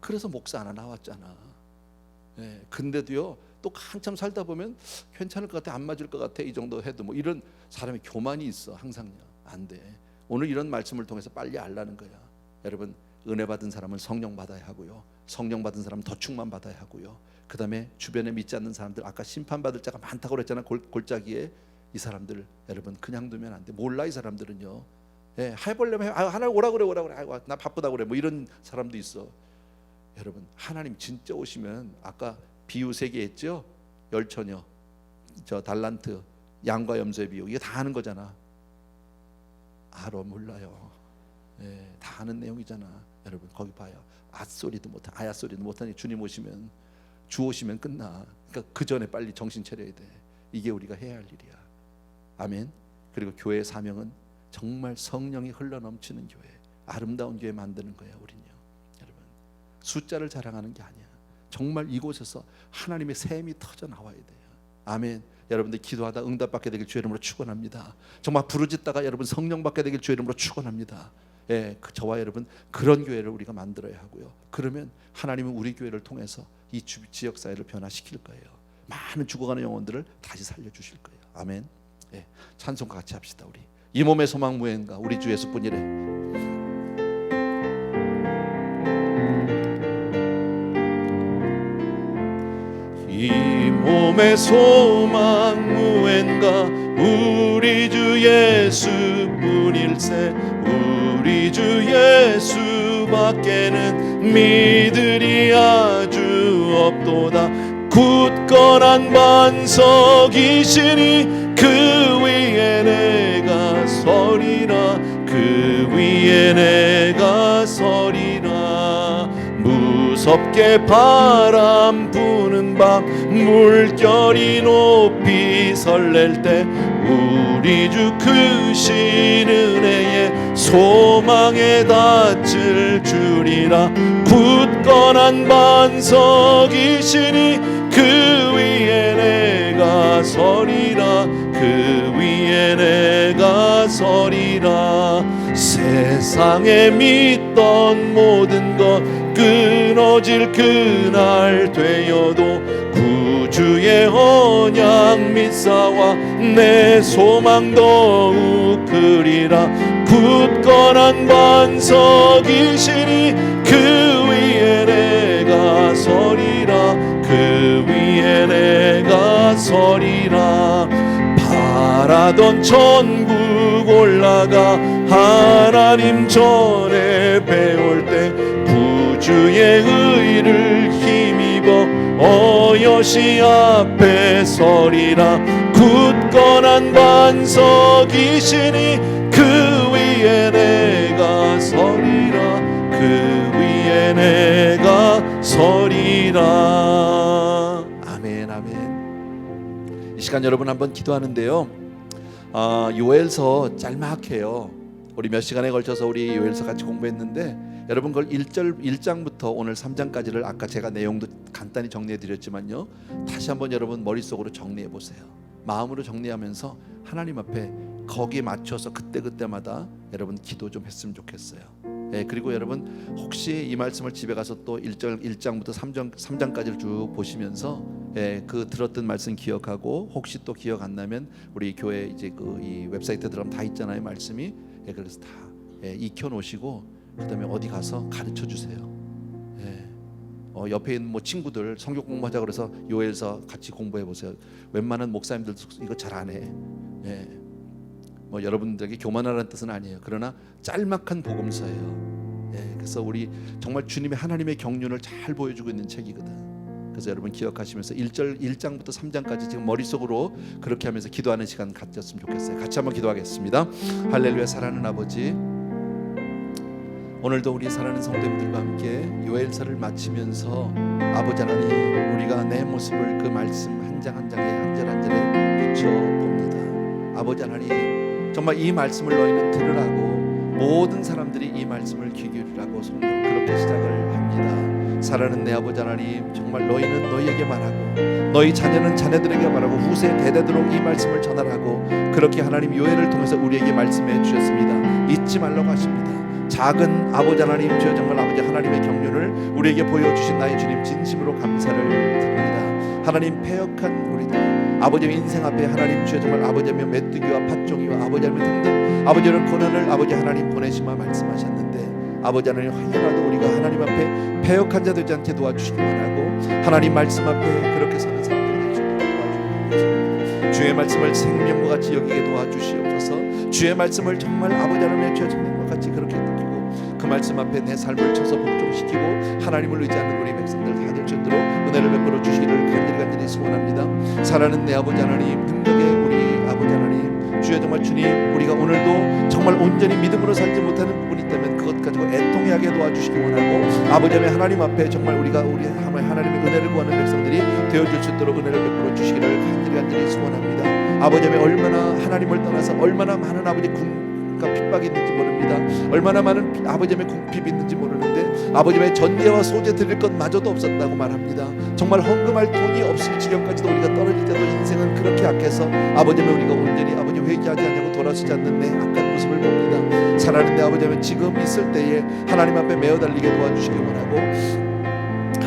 그래서 목사 하나 나왔잖아. 예, 근데도요 또 한참 살다 보면 괜찮을 것 같아, 안 맞을 것 같아, 이 정도 해도 뭐 이런 사람이 교만이 있어. 항상요. 안 돼. 오늘 이런 말씀을 통해서 빨리 알라는 거야. 여러분, 은혜 받은 사람은 성령 받아야 하고요, 성령 받은 사람은 더 충만 받아야 하고요, 그 다음에 주변에 믿지 않는 사람들, 아까 심판받을 자가 많다고 그랬잖아. 골짜기에. 이 사람들 여러분 그냥 두면 안 돼. 몰라. 이 사람들은요. 예, 해보려면 하나 오라 그래. 나 바쁘다고 그래. 뭐 이런 사람도 있어. 여러분, 하나님 진짜 오시면 아까 비유 3개 했죠. 열처녀, 저 달란트, 양과 염소의 비유. 이게 다 아는 거잖아. 알아? 몰라요. 예, 다 아는 내용이잖아. 여러분 거기 봐요. 아소리도 못하, 아야소리도 못하니 주님 오시면, 주 오시면 끝나. 그러니까 그 전에 빨리 정신 차려야 돼. 이게 우리가 해야 할 일이야. 아멘. 그리고 교회의 사명은 정말 성령이 흘러넘치는 교회, 아름다운 교회 만드는 거예요. 우리는요. 여러분, 숫자를 자랑하는 게 아니야. 정말 이곳에서 하나님의 샘이 터져 나와야 돼요. 아멘. 여러분들 기도하다 응답받게 되길 주의 이름으로 축원합니다. 정말 부르짖다가 여러분 성령 받게 되길 주의 이름으로 축원합니다. 예, 저와 여러분 그런 교회를 우리가 만들어야 하고요. 그러면 하나님은 우리 교회를 통해서 이 지역 사회를 변화시킬 거예요. 많은 죽어가는 영혼들을 다시 살려주실 거예요. 아멘. 예, 찬송과 같이 합시다. 우리 이 몸의 소망 무엔가 우리 주 예수뿐이래. 이 몸의 소망 무엔가 우리 주 예수뿐일세. 우리 주 예수밖에는 믿으리 아주 없도다. 굳건한 반석이시니 그 위에 내가 서리라. 그 위에 내가 서리라. 무섭게 바람 부는 밤 물결이 높이 설렐 때 우리 주 크신 은혜에 소망에 닿을 줄이라. 굳건한 반석이시니 그 위에 내가 서리라. 그 위에 내가 서리라. 세상에 믿던 모든 것 끊어질 그날 되어도 구주의 언약 믿사와 내 소망 더욱 크리라. 굳건한 반석이시니 그 위에 내가 서리라. 그 위에 내가 서리라. 바라던 천국 올라가 하나님 전에 배울 때 구주의 의를 힘입어 어여시 앞에 서리라. 굳건한 반석이시니 그 위에 내가 서리라. 그 위에 내가 서리라. 아멘 아멘. 이 시간 여러분 한번 기도하는데요, 요엘서 짤막해요. 우리 몇 시간에 걸쳐서 우리 요엘서 같이 공부했는데 여러분 그걸 1장부터 오늘 3장까지를 아까 제가 내용도 간단히 정리해 드렸지만요, 다시 한번 여러분 머릿속으로 정리해 보세요. 마음으로 정리하면서 하나님 앞에 거기에 맞춰서 그때그때마다 여러분 기도 좀 했으면 좋겠어요. 예, 그리고 여러분 혹시 이 말씀을 집에 가서 또 1장부터 3장까지를 쭉 보시면서 예, 그 들었던 말씀 기억하고 혹시 또 기억 안 나면 우리 교회 이제 이 웹사이트에 들어가면 다 있잖아요, 말씀이. 예, 그래서 다 익혀 놓으시고 그다음에 어디 가서 가르쳐 주세요. 예. 옆에 있는 뭐 친구들 성경 공부하자 그래서 요엘서 같이 공부해 보세요. 웬만한 목사님들도 이거 잘 안 해. 예. 뭐 여러분들에게 교만하라는 뜻은 아니에요. 그러나 짤막한 복음서예요. 예. 그래서 우리 정말 주님의 하나님의 경륜을 잘 보여주고 있는 책이거든. 그래서 여러분 기억하시면서 1장부터 3장까지 지금 머릿속으로 그렇게 하면서 기도하는 시간 갖셨으면 좋겠어요. 같이 한번 기도하겠습니다. 할렐루야. 사랑하는 아버지, 오늘도 우리 사랑하는 성도님들과 함께 요엘서를 마치면서 아버지 하나님, 우리가 내 모습을 그 말씀 한 장 한 장에 한 절 한 절에 비춰봅니다. 아버지 하나님, 정말 이 말씀을 너희는 들으라고, 모든 사람들이 이 말씀을 귀 기울이라고 성경 그렇게 시작을 합니다. 사랑하는 내 아버지 하나님, 정말 너희는 너희에게 말하고 너희 자녀는 자녀들에게 말하고 후세 대대도록 이 말씀을 전하라고, 그렇게 하나님 요엘을 통해서 우리에게 말씀해 주셨습니다. 잊지 말라고 하십니다. 작은 아버지 하나님, 주여 정말 아버지 하나님의 경륜을 우리에게 보여주신 나의 주님 진심으로 감사를 드립니다. 하나님, 패역한 우리들 아버지의 인생 앞에 하나님 주여 정말 아버지의 메뚜기와 팥종이와 아버지의 등등 아버지의 고난을 아버지 하나님 보내시마 말씀하셨는데, 아버지 하나님 하나도 우리가 하나님 앞에 패역한 자 되지 않게 도와주시기 바라고, 하나님 말씀 앞에 그렇게 서는 사람들에게 도와주시옵소서. 주의 말씀을 생명과 같이 여기게 도와주시옵소서. 주의 말씀을 정말 아버지 하나님의 주의 생명과 같이 그렇게 느끼고 그 말씀 앞에 내 삶을 쳐서 복종시키고 하나님을 의지하는 우리 백성들 다 될 수 있도록 은혜를 베풀어 주시기를 간절히 소원합니다. 사랑하는 내 아버지 하나님, 능력의 우리 아버지 하나님, 주여 정말 주님, 우리가 오늘도 정말 온전히 믿음으로 살지 못하는 부분이 있다면 그것 가지고 애통하게 도와주시기 원하고, 아버지 하나님 앞에 정말 우리 하나님의 은혜를 구하는 백성들이 되어줄 수 있도록 은혜를 베풀어 주시기를 간절히 소원합니다. 아버지 얼마나 하나님을 떠나서 얼마나 많은 아버지 궁과 핍박이 있는지 모릅니다. 얼마나 많은 아버지의 궁핍이 있는지 모르는데 아버지의 전제와 소재 드릴 것마저도 없었다고 말합니다. 정말 헌금할 돈이 없을 지경까지도 우리가 떨어질 때도 인생은 그렇게 악해서 아버지의 우리가 온전히 아버지 회개하지 않냐고 돌아서지 않는 내 악한 모습을 봅니다. 사랑하는 내 아버지의 지금 있을 때에 하나님 앞에 메어 달리게 도와주시기 원하고,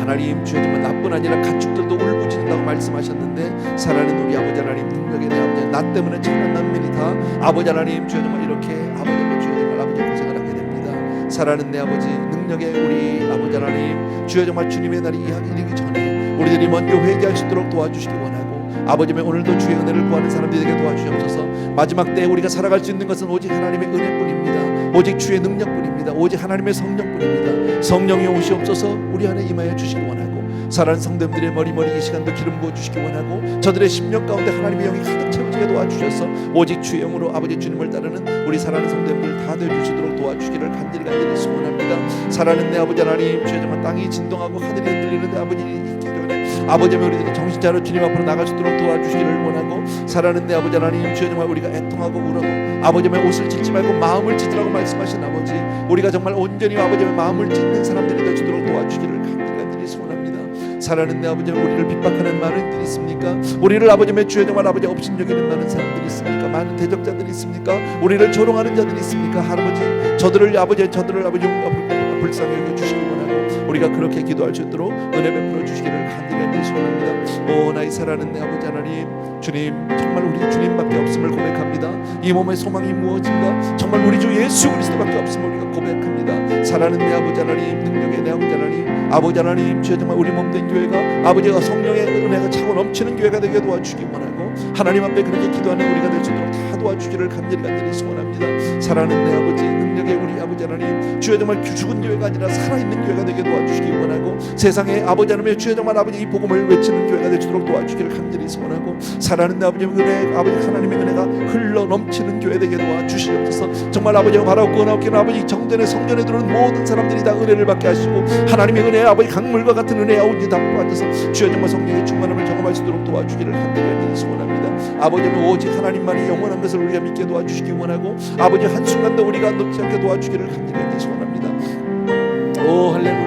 하나님 주여 정말 나뿐 아니라 가축들도 울부짖는다고 말씀하셨는데 사랑하는 우리 아버지 하나님 능력의 내 아버지 나 때문에 천한 만민이 다 아버지 하나님 주여 정말 이렇게 아버지 주여 정말 아버지 고생을 하게 됩니다. 사랑하는 내 아버지 능력의 우리 아버지 하나님 주여 정말 주님의 날이 이르기 전에 우리들이 먼저 회개할 수 있도록 도와주시기 원하고 아버지의 오늘도 주의 은혜를 구하는 사람들에게 도와주시옵소서. 마지막 때에 우리가 살아갈 수 있는 것은 오직 하나님의 은혜뿐입니다. 오직 주의 능력뿐입니다. 오직 하나님의 성령뿐입니다. 성령이 오시옵소서 우리 안에 임하여 주시기 원하고 사랑하는 성도들의 머리 이 시간도 기름 부어 주시기 원하고 저들의 심령 가운데 하나님의 영이 가득 채워지게 도와주셔서 오직 주의 영으로 아버지 주님을 따르는 우리 사랑하는 성도들 다 되어주시도록 도와주시기를 간절히 소원합니다. 사랑하는 내 아버지 하나님 주여 정말 땅이 진동하고 하늘이 흔들리는 내 아버지 있기 전에 아버지 우리들이 정신 차려 주님 앞으로 나갈 수 있도록 도와주시기를 원하고 사랑하는 내 아버지 하나님 주여 정말 우리가 애통하고 울어도 아버지의 옷을 찢지 말고 마음을 찢으라고 말씀하신 아버지 우리가 정말 온전히 아버지의 마음을 찢는 사람들이 되도록 도와주기를 간절히 소원합니다. 사랑하는 내 아버지 우리를 핍박하는 많은 일이 있습니까? 우리를 아버지의 주여 정말 아버지 업신여기는 많은 사람들이 있습니까? 많은 대적자들이 있습니까? 우리를 조롱하는 자들이 있습니까? 할아버지 저들을 아버지 불쌍히 여겨주시기 원하고 우리가 그렇게 기도할 수 있도록 은혜 베풀어 주시기를 간절히 소원합니다. 오 나의 사랑하는 내 아버지 하나님 주님 정말 우리 주님밖에 없음을 고백합니다. 이 몸의 소망이 무엇인가? 정말 우리 주 예수 그리스도밖에 없음을 우리가 고백합니다. 사랑하는 내 아버지 하나님 능력의 내 아버지 하나님 아버지 하나님 주여 정말 우리 몸된 교회가 아버지가 성령의 은혜가 차고 넘치는 교회가 되게 도와주시기 원하고 하나님 앞에 그렇게 기도하는 우리가 될 수 있도록 다 도와주기를 간절히 소원합니다. 사랑하는 내 아버지 능력의 우리 아버지 하나님 주여 정말 죽은 교회가 아니라 살아있는 교회가 되게 도와주시기 원하고 세상에 아버지 하나님 주여 정말 아버지 이 복음을 외치는 교회가 될 수 있도록 도와주기를 간절히 소원하고 사랑하는 내 아버지 은혜 아버지 하나님의 은혜가 흘러 넘치는 교회 되게 도와주시옵소서. 정말 아버지가 바라고 구원하옵기는 아버지 정전에 성전에 들어오는 모든 사람들이 다 은혜를 받게 하시고 하나님의 은혜 아버지 강물과 같은 은혜에 아우지 다 빠져서 주여 정말 성령의 충만함을 경험할 수 있도록 도와주기를 간절히 소원합니다. 아버지는 오직 하나님만이 영원한 것을 우리가 믿게 도와주시기 원하고 아버지 한순간도 우리가 놓지 않게 도와주기를 간절히 소원합니다. 오 할렐루야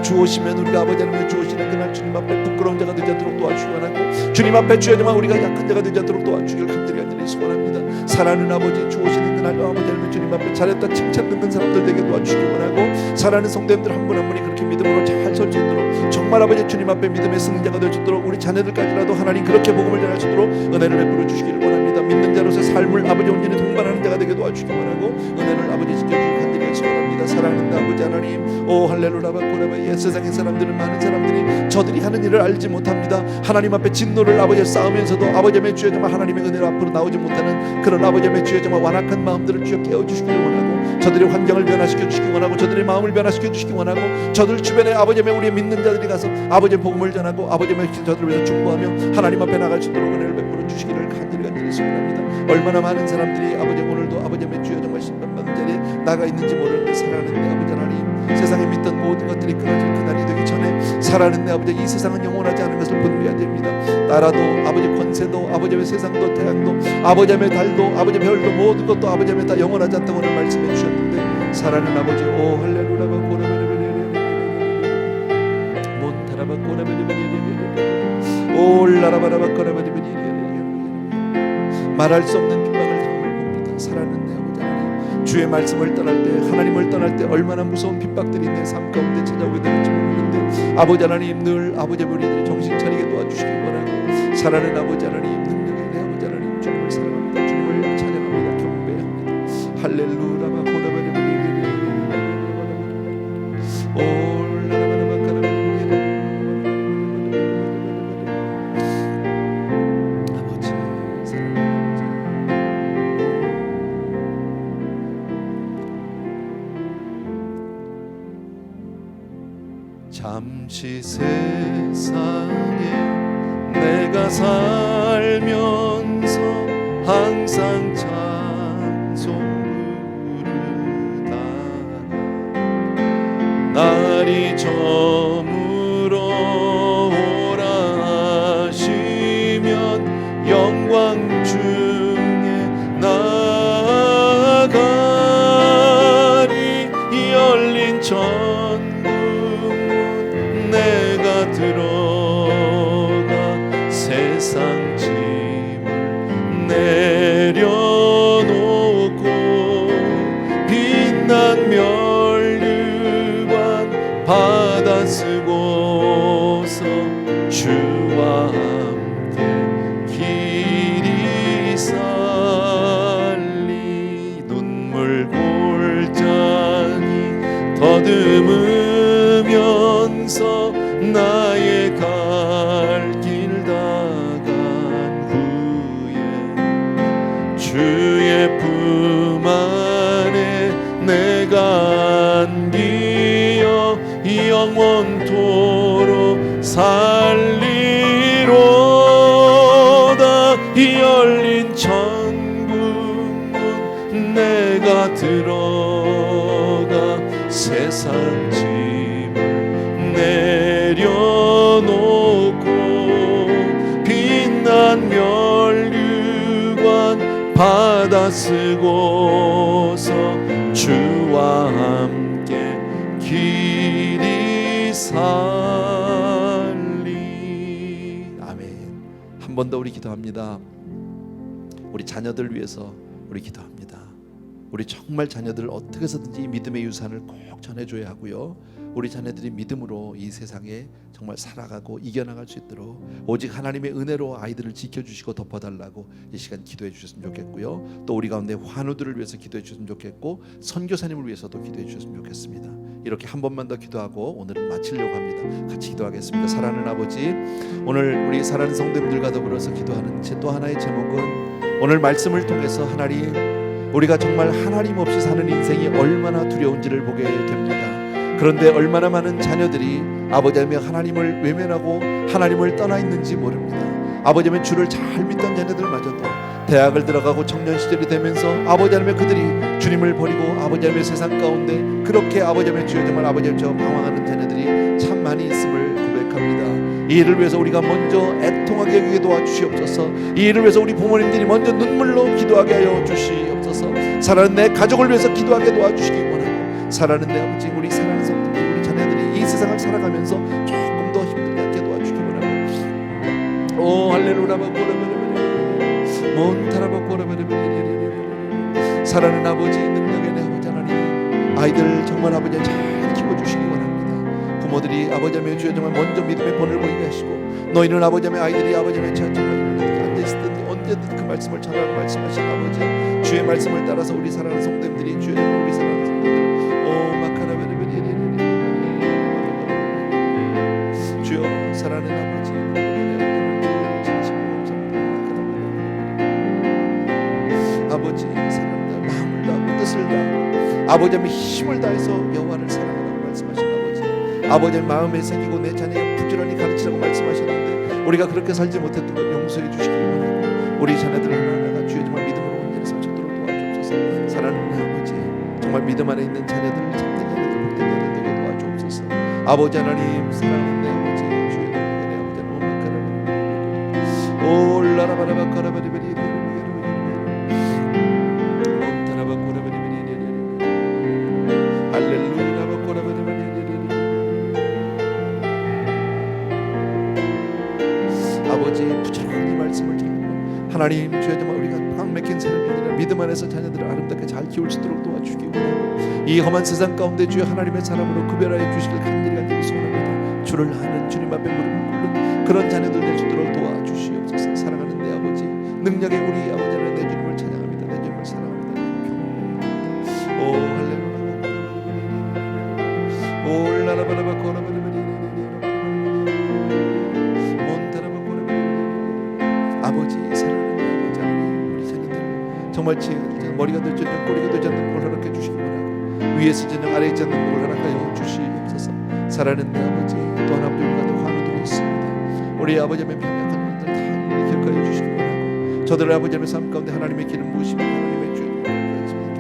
주오시면 우리가 아버지 하나님의 주오시는 그날 주님 앞에 부끄러운 자가 되지 않도록 도와주시기 원하고 주님 앞에 주여 정말 우리가 약한 자가 되지 않도록 도와주기를 간절히 소원합니다. 사랑하는 아버지 주오시는 그날 아버지 하나님의 주님 앞에 잘했다 칭찬 듣는 사람들 되게 도와주시기 원하고 사랑하는 성도님들 한 분 한 분이 그렇게 믿음으로 잘 설 수 있도록 정말 아버지 주님 앞에 믿음의 승자가 될 수 있도록 우리 자녀들까지라도 하나님 그렇게 복음을 전할 수 있도록 은혜를 베풀어 주시기를 원합니다. 믿는 자로서 삶을 아버지 온전히 동반하는 자가 되게 도와주시기 원하고 은혜를 아버지 지켜주기를 간절히 소원합니다. 사랑하는 아버지 하나님 오 할렐루야 바꾸라바 세상의 사람들은 많은 사람들이 저들이 하는 일을 알지 못합니다. 하나님 앞에 진노를 아버지 쌓으면서도 아버지의 주여 정말 하나님의 은혜로 앞으로 나오지 못하는 그런 아버지의 주여 정말 완악한 마음들을 주여 깨워주시기를 원하고 저들의 환경을 변화시켜 주시기 원하고 저들의 마음을 변화시켜 주시기 원하고 저들 주변에 아버지의 우리 믿는 자들이 가서 아버지의 복음을 전하고 아버지의 저들을 위해서 중보하며 하나님 앞에 나갈 수 있도록 은혜를 베풀어 주시기를 간절히 소원합니다. 얼마나 많은 사람들이 아버지 오늘도 아버지의 주여 정말 심판받는 자리에 나가 있는지 모르는데 사랑하는 내 아버지 하나님 세상에 믿던 모든 것들이 끊어질 그날이 되기 전에 사랑하는 내 아버지 이 세상은 영원하지 않은 것을 분별해야 됩니다. 나라도 아버지 권세도 아버지의 세상도 태양도 아버지의 달도 아버지의 별도 모든 것도 아버지의 다 영원하지 않다고 오늘 말씀해 주셨는데 사랑하는 아버지 오 할렐루야 몬타라바 꼬라베리베리베리 올라라바라바 꼬라베리베리 말할 수 없는 핍박을 당함을 봅니다. 사랑하는 내 아버지 하나님 주의 말씀을 떠날 때 하나님을 떠날 때 얼마나 무서운 핍박들이 내 삶 가운데 찾아오게 되는지 모르는데 아버지 하나님 늘 아버지 우리들이 정신 차리게 도와주시기 원하고 사랑하는 아버지 하나님 능력의 내 아버지 하나님 주님을 사랑합니다. 주님을 찬양합니다. 경배합니다. 할렐루야 고라바리베리 잠시 세상에 내가 살면서 항상 찬송 부르다가 날이 저물어 오라 하시면 영광 중에 나아가리 열린 천국 내가 들어가 세상 주와 함께 길이 살리 눈물 골짜기 더듬으면서 나의 갈 길 다간 후에 주의 품 안에 내가 안기어 영원토록 살리로다. 이 열린 천국문 내가 들어가 세상 짐을 내려놓고 빛난 면류관 받아 쓰고서 주와 함께 길이 살리. 아멘. 한 번 더 우리 기도합니다. 우리 자녀들 위해서 우리 기도합니다. 우리 정말 자녀들 어떻게 해서든지 믿음의 유산을 꼭 전해줘야 하고요. 우리 자녀들이 믿음으로 이 세상에 정말 살아가고 이겨나갈 수 있도록 오직 하나님의 은혜로 아이들을 지켜주시고 덮어달라고 이 시간 기도해 주셨으면 좋겠고요. 또 우리 가운데 환우들을 위해서 기도해 주셨으면 좋겠고 선교사님을 위해서도 기도해 주셨으면 좋겠습니다. 이렇게 한 번만 더 기도하고 오늘은 마치려고 합니다. 같이 기도하겠습니다. 사랑하는 아버지, 오늘 우리 사랑하는 성도님들과 더불어서 기도하는 또 하나의 제목은 오늘 말씀을 통해서 하나님, 우리가 정말 하나님 없이 사는 인생이 얼마나 두려운지를 보게 됩니다. 그런데 얼마나 많은 자녀들이 아버지 하나님 하나님을 외면하고 하나님을 떠나 있는지 모릅니다. 아버지 하나님 주를 잘 믿던 자녀들마저도 대학을 들어가고 청년 시절이 되면서 아버지 하나님 그들이 주님을 버리고 아버지 하나님의 세상 가운데 그렇게 아버지 하나님 주여 정말 아버지 하나님 저 방황하는 자녀들이 참 많이 있음을 고백합니다. 이 일을 위해서 우리가 먼저 애통하게 여기게 도와주시옵소서. 이 일을 위해서 우리 부모님들이 먼저 눈물로 기도하게 하여 주시옵소서. 사랑하는 내 가족을 위해서 기도하게 도와주시기 원하고, 사랑하는 내 아버지, 우리 사랑하는 성도들, 우리 자녀들이 이 세상을 살아가면서 조금 더 힘들게 하게 도와주시기 원하고, 오 할렐루야 사랑하는 아버지, 능력의 내 아버지 하나님, 아이들 정말 아버지 잘 키워주시기 원합니다. 부모들이 아버지 하며 주여 정말 먼저 믿음의 본을 보이게 하시고, 너희는 아버지 하며 아이들이 아버지 하며 정말 앉아있을 때 언제든 그 말씀을 전하고 말씀하신 아버지, 주의 말씀을 따라서 우리 사랑하는 성도님들이 주여 정말 우리 사랑하는 성도들 주여 사랑하는 아버지, 아버지 사랑합니다. 마음을 다하고 뜻을 다하고 아버지 하며 힘을 다해서 여호와를 사랑하라고 말씀하신 아버지, 아버지 마음에 새기고 내 자녀가 부지런히 가르치라고 말씀하셨는데 우리가 그렇게 살지 못했던 것 용서해 주시기 원하고, 우리 자녀들 하나하나가 주의 정말 믿음으로 온전히 서도록 도와주옵소서. 사랑하는 내 아버지, 정말 믿음 안에 있는 자녀들, 참된 자녀들, 복된 자녀들 되게 도와주옵소서. 아버지 하나님, 사랑하는 내 아버지, 주의 능력의 내 아버지, 올라라바라바카라바리바리 아버지 부지런히 말씀을 듣고 하나님 주여 정말 우리가 꽉 막힌 삶이 아니라 믿음 안에서 자녀들을 아름답게 잘 키울 수 있도록 도와주시기 원하고, 이 험한 세상 가운데 주여 하나님의 사람으로 구별하여 주시길 간절히 소원합니다. 주를 아는 주님 앞에 무릎을 꿇는 그런 자녀들 될 수 있도록 도와주시옵소서. 사랑하는 내 아버지, 능력의 우리 아버지 하나님, 내 주님을 찬양합니다. 내 주님을 사랑합니다. 오 할렐루야 올라라바라바코라바라바리 아버지, 사랑하는 아버지 하나님, 우리 자녀들 정말 머리가 되지 않는 꼬리가 되지 않는 걸 허락해 주시기 원하고, 위에서 저녁 아래에 있지 않는 걸 허락하여 주시옵소서. 사랑하는 내 아버지, 또 하나 우리가 또 환우들이 있습니다. 우리 아버지의 병약한 분들 다 기억하여 주시기 원하고, 저들의 아버지의 삶 가운데 하나님의 기름 부으시며 하나님의 주의 있게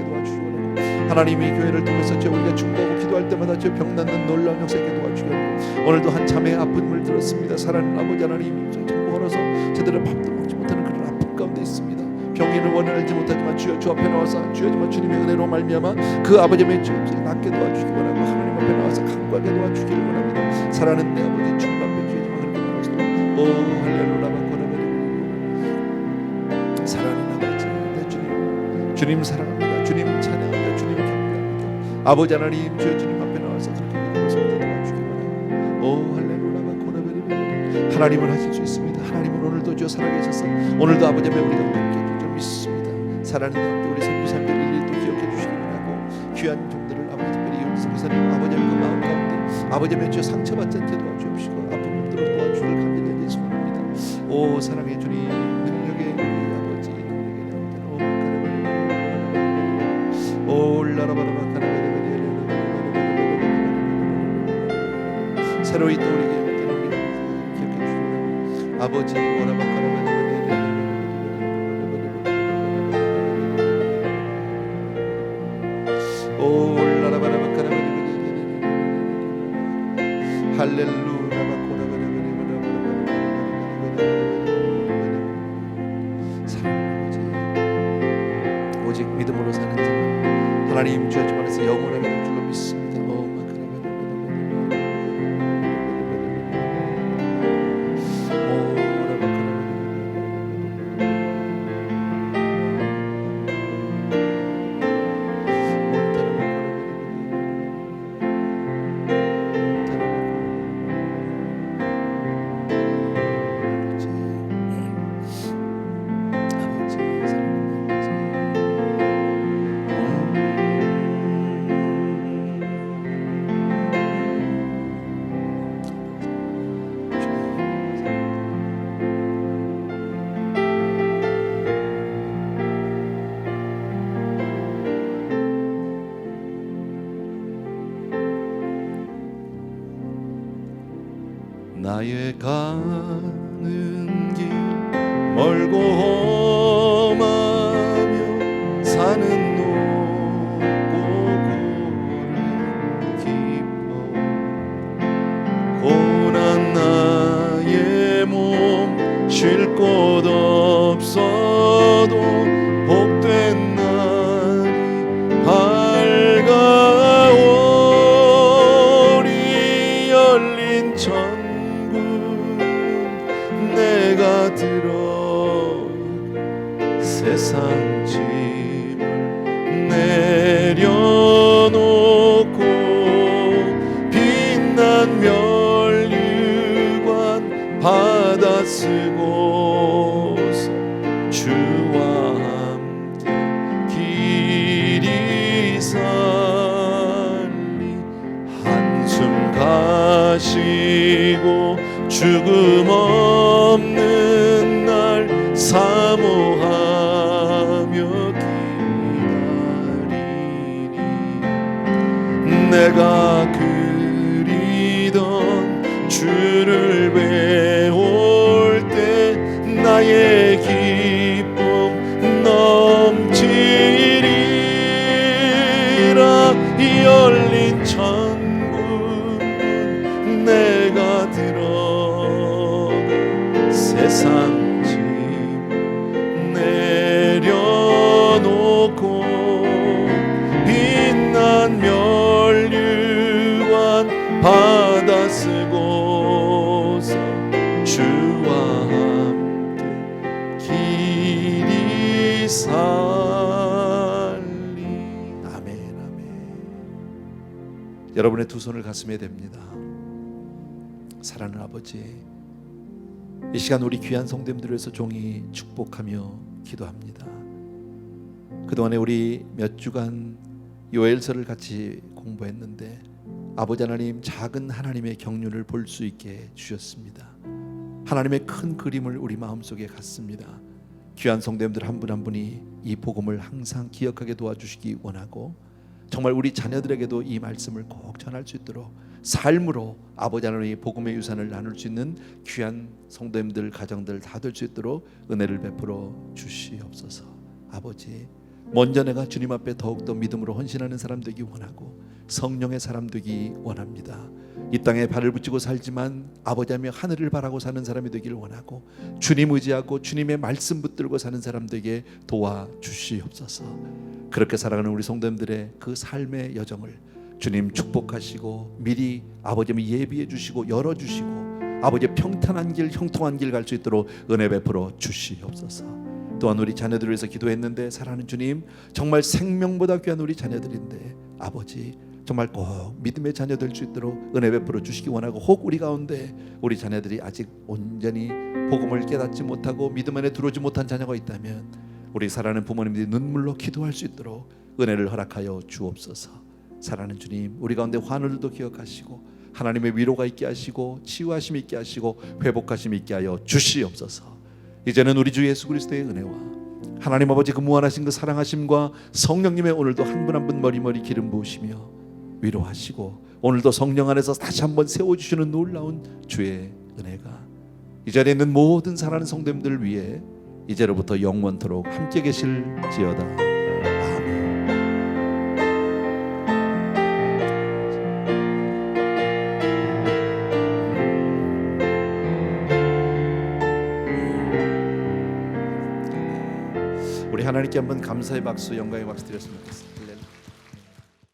도와주시기 원하고, 하나님이 교회를 통해서 저 우리가 중보하고 기도할 때마다 저 병 낫는 놀라운 역사 있게 도와주시기 원하고, 오늘도 한 자매의 아픔을 들었습니다. 사랑하는 아버지 하나님, 전부 걸어서 제대로 밥도 먹지 못하는 그런 아픔 가운데 있습니다. 병인을 원을 알지 못하지만 주여 주 앞에 나와서 주여 정말 주님의 은혜로 말미암아 그 아버지의 죄 낫게 도와주시기 원하고, 하나님 앞에 나와서 강구하게 도와주기를 원합니다. 사랑하는 내 아버지, 주님 앞에 주여 정말 그렇게 나와서 오 할렐루야 사랑하는 아버지, 내 주님 사랑합니다. 주님 찬양합니다. 주님 경배합니다. 아버지 하나님, 주여 주님 앞에 나와서 그렇게 믿음을 손에 도와주시기 원하고, 오 할렐루야 하나님은 하실 수 있습니다. 하나님은 오늘도 주여 살아계셔서 오늘도 아버지 우리가 함께 좀 믿습니다. 살아있는 함께 우리 선교사님들 일일이 또 기억해 주시기 바라고 귀한 종들을 아버지 특별히 우리 선교사님 아버지 그 마음 가운데 아버지 주여 상처받지 않게 도와주옵시고 아픈 분들을 도와주길 간절히 소원합니다. 오 사랑의 주님 능력의 아버지 오 올라라바라바 새로이 또 우리에게 기억해 주시고 아버지 오라바카라바라바 오 올라라바라바카라바라바 할렐루야 사랑하는 아버지 오직 믿음으로 사는 자는 하나님 주의 주 안에서 영원하게 될 줄로 믿습니다. 나의 가는 길 멀고 험하며 사는 높고 깊어 고난 나의 몸 쉴 곳 없어도 복된 날이 밝아오리 열린 천 내가 들어 세상 짐을 내려놓고 빛난 멸류관 받아 쓰고서 주와 함께 길이 살리 한숨 가시고 죽음 없는 날 사모하며 기다리니 내가 그리던 주를 배울 때 나의 기쁨 넘치리라 열린 천국 내가 들어가 세상 짐 내려놓고 빛난 멸류관 받아 쓰고서 주와 함께 길이 살리. 아멘 아멘. 여러분의 두 손을 가슴에 댑니다. 사랑하는 아버지, 이 시간 우리 귀한 성도님들을 위해서 종이 축복하며 기도합니다. 그동안에 우리 몇 주간 요엘서를 같이 공부했는데 아버지 하나님 작은 하나님의 경륜을 볼 수 있게 주셨습니다. 하나님의 큰 그림을 우리 마음속에 갖습니다. 귀한 성도님들 한 분 한 분이 이 복음을 항상 기억하게 도와주시기 원하고 정말 우리 자녀들에게도 이 말씀을 꼭 전할 수 있도록 삶으로 아버지 하나님의 복음의 유산을 나눌 수 있는 귀한 성도님들 가정들 다 될 수 있도록 은혜를 베풀어 주시옵소서. 아버지, 먼저 내가 주님 앞에 더욱더 믿음으로 헌신하는 사람 되기 원하고 성령의 사람 되기 원합니다. 이 땅에 발을 붙이고 살지만 아버지 하며 하늘을 바라고 사는 사람이 되기를 원하고 주님 의지하고 주님의 말씀 붙들고 사는 사람 되게 도와주시옵소서. 그렇게 살아가는 우리 성도님들의 그 삶의 여정을 주님 축복하시고 미리 아버지 예비해 주시고 열어주시고 아버지 평탄한 길 형통한 길 갈 수 있도록 은혜 베풀어 주시옵소서. 또한 우리 자녀들을 위해서 기도했는데 사랑하는 주님, 정말 생명보다 귀한 우리 자녀들인데 아버지 정말 꼭 믿음의 자녀 될 수 있도록 은혜 베풀어 주시기 원하고, 혹 우리 가운데 우리 자녀들이 아직 온전히 복음을 깨닫지 못하고 믿음 안에 들어오지 못한 자녀가 있다면 우리 사랑하는 부모님들이 눈물로 기도할 수 있도록 은혜를 허락하여 주옵소서. 사랑하는 주님, 우리 가운데 환우들도 기억하시고 하나님의 위로가 있게 하시고 치유하심이 있게 하시고 회복하심이 있게 하여 주시옵소서. 이제는 우리 주 예수 그리스도의 은혜와 하나님 아버지 그 무한하신 그 사랑하심과 성령님의 오늘도 한 분 한 분 머리머리 기름 부으시며 위로하시고 오늘도 성령 안에서 다시 한번 세워주시는 놀라운 주의 은혜가 이 자리에 있는 모든 사랑하는 성도님들을 위해 이제로부터 영원토록 함께 계실지어다. 아멘. 우리 하나님께 한번 감사의 박수, 영광의 박수 드렸으면 좋겠습니다.